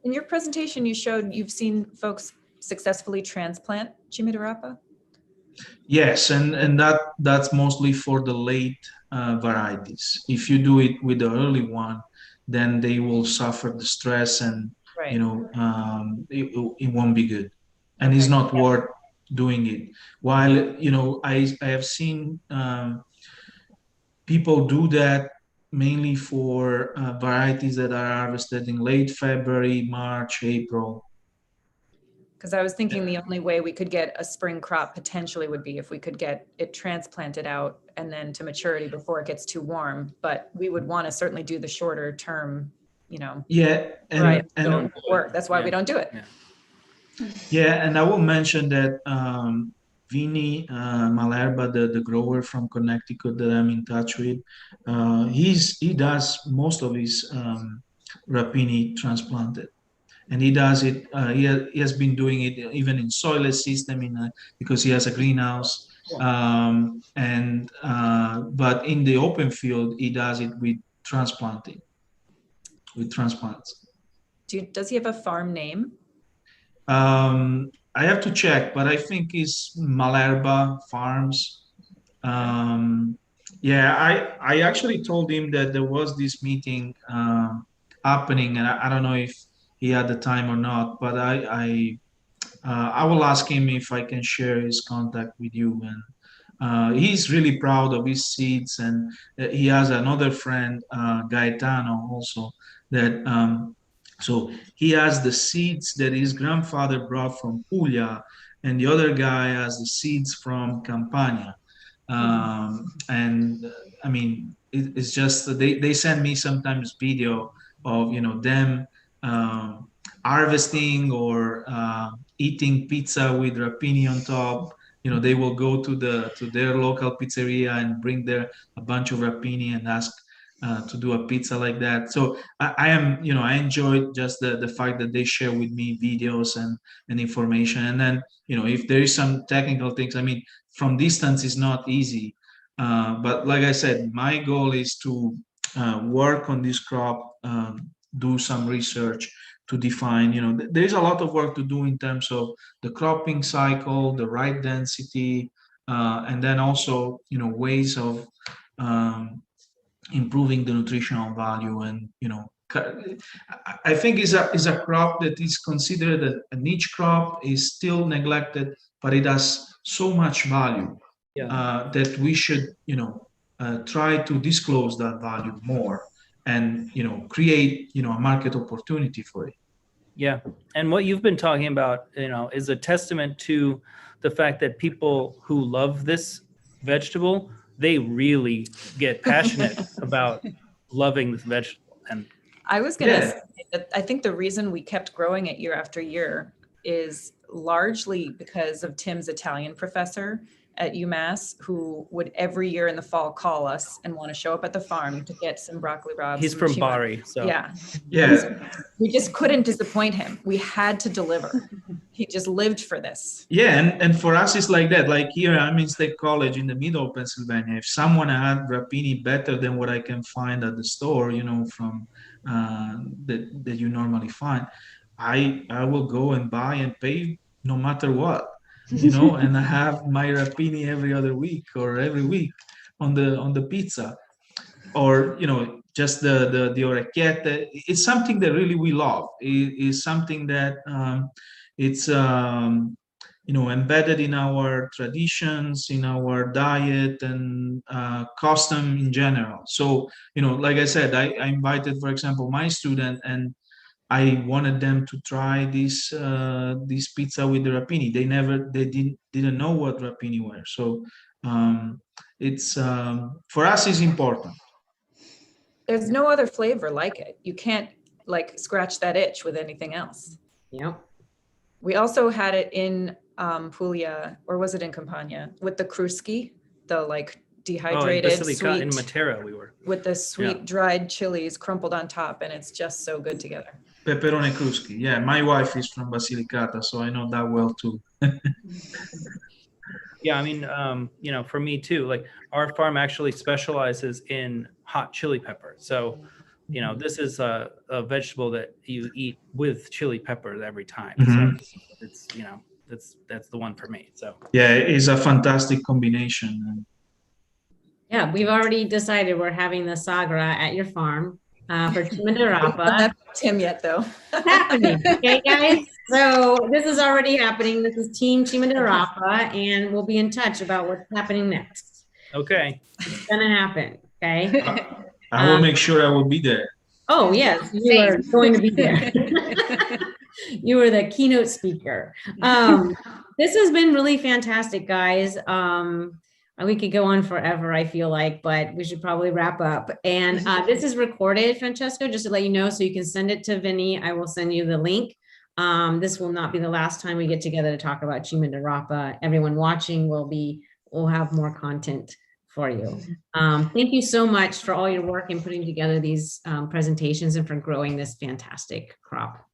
E: In your presentation, you showed you've seen folks successfully transplant Chimadirapa.
B: Yes, and that's mostly for the late varieties. If you do it with the early one, then they will suffer the stress, and
E: Right.
B: it won't be good, and it's not worth doing it. While I have seen people do that mainly for varieties that are harvested in late February, March, April.
E: Because I was thinking the only way we could get a spring crop potentially would be if we could get it transplanted out and then to maturity before it gets too warm. But we would want to certainly do the shorter term,
B: Yeah,
E: right.
B: and
E: So it won't work. That's why we don't do it.
B: yeah, and I will mention that Vinny Malerba, the grower from Connecticut that I'm in touch with, he does most of his rapini transplanted, and he does it. He has been doing it even in soilless system because he has a greenhouse, but in the open field he does it with transplanting, with transplants.
E: Does he have a farm name?
B: I have to check, but I think it's Malerba Farms. Yeah, I actually told him that there was this meeting happening, and I don't know if he had the time or not, but I will ask him if I can share his contact with you. And he's really proud of his seeds, and he has another friend, Gaetano, also that. So he has the seeds that his grandfather brought from Puglia, and the other guy has the seeds from Campania. And I mean, it's just they send me sometimes video of them harvesting or eating pizza with rapini on top. They will go to their local pizzeria and bring there a bunch of rapini and ask to do a pizza like that. So I am, I enjoyed just the fact that they share with me videos and information. And then, if there is some technical things, I mean, from distance is not easy. But like I said, my goal is to work on this crop, do some research to define, there's a lot of work to do in terms of the cropping cycle, the right density, and then also, ways of improving the nutritional value and I think is a crop that is considered a niche crop, is still neglected, but it has so much value that we should, try to disclose that value more and, create, a market opportunity for it.
F: Yeah. And what you've been talking about, is a testament to the fact that people who love this vegetable, they really get passionate about loving this vegetable. And
E: I was going to
B: Yeah.
E: say that I think the reason we kept growing it year after year is largely because of Tim's Italian professor at UMass, who would every year in the fall call us and want to show up at the farm to get some broccoli rabe.
F: he's
E: some
F: from
E: chima-
F: Bari, so
E: Yeah.
B: Yeah.
E: We just couldn't disappoint him. We had to deliver. He just lived for this.
B: Yeah, and for us it's like that. Like here, I'm in State College in the middle of Pennsylvania. If someone had rapini better than what I can find at the store, from that you normally find, I will go and buy and pay no matter what, and I have my rapini every other week or every week on the pizza, or just the orecchiette. It's something that really we love. It is something that it's embedded in our traditions, in our diet, and custom in general. So like I said, I invited, for example, my student, and I wanted them to try this pizza with the rapini. They didn't know what rapini were. So it's for us is important.
E: There's no other flavor like it. You can't scratch that itch with anything else.
A: Yep.
E: We also had it in Puglia, or was it in Campania, with the kruski, the dehydrated
F: Basilica in
E: sweet,
F: Matera we were.
E: with the sweet dried chilies crumpled on top, and it's just so good together.
B: Pepperone kruski. Yeah, my wife is from Basilicata, so I know that well too.
F: Yeah, I mean, for me too, like our farm actually specializes in hot chili pepper. So, this is a vegetable that you eat with chili pepper every time.
B: Mhm.
F: So it's, that's the one for me. So
B: Yeah, it's a fantastic combination.
A: Yeah, we've already decided we're having the sagra at your farm for Chimadirapa.
E: Not Tim yet, though.
A: It's happening. Okay, guys. So this is already happening. This is Team Chimadirapa, and we'll be in touch about what's happening next.
F: okay.
A: It's gonna happen. Okay.
B: I will make sure I will be there.
A: Oh yes, you are going to be there. You were the keynote speaker. This has been really fantastic, guys. We could go on forever, I feel like, but we should probably wrap up. And this is recorded, Francesco, just to let you know, so you can send it to Vinny. I will send you the link. This will not be the last time we get together to talk about Chimadirapa. Everyone watching will have more content for you. Thank you so much for all your work in putting together these presentations and for growing this fantastic crop.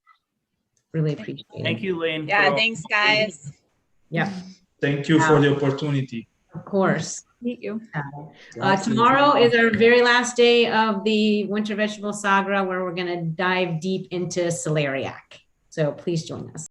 A: Really appreciate it.
F: Thank you, Lane.
H: Yeah, thanks, guys.
A: Yeah,
B: Thank you for the opportunity.
A: of course.
E: Meet you.
A: Tomorrow is our very last day of the Winter Vegetable Sagra, where we're going to dive deep into celeriac. So please join us.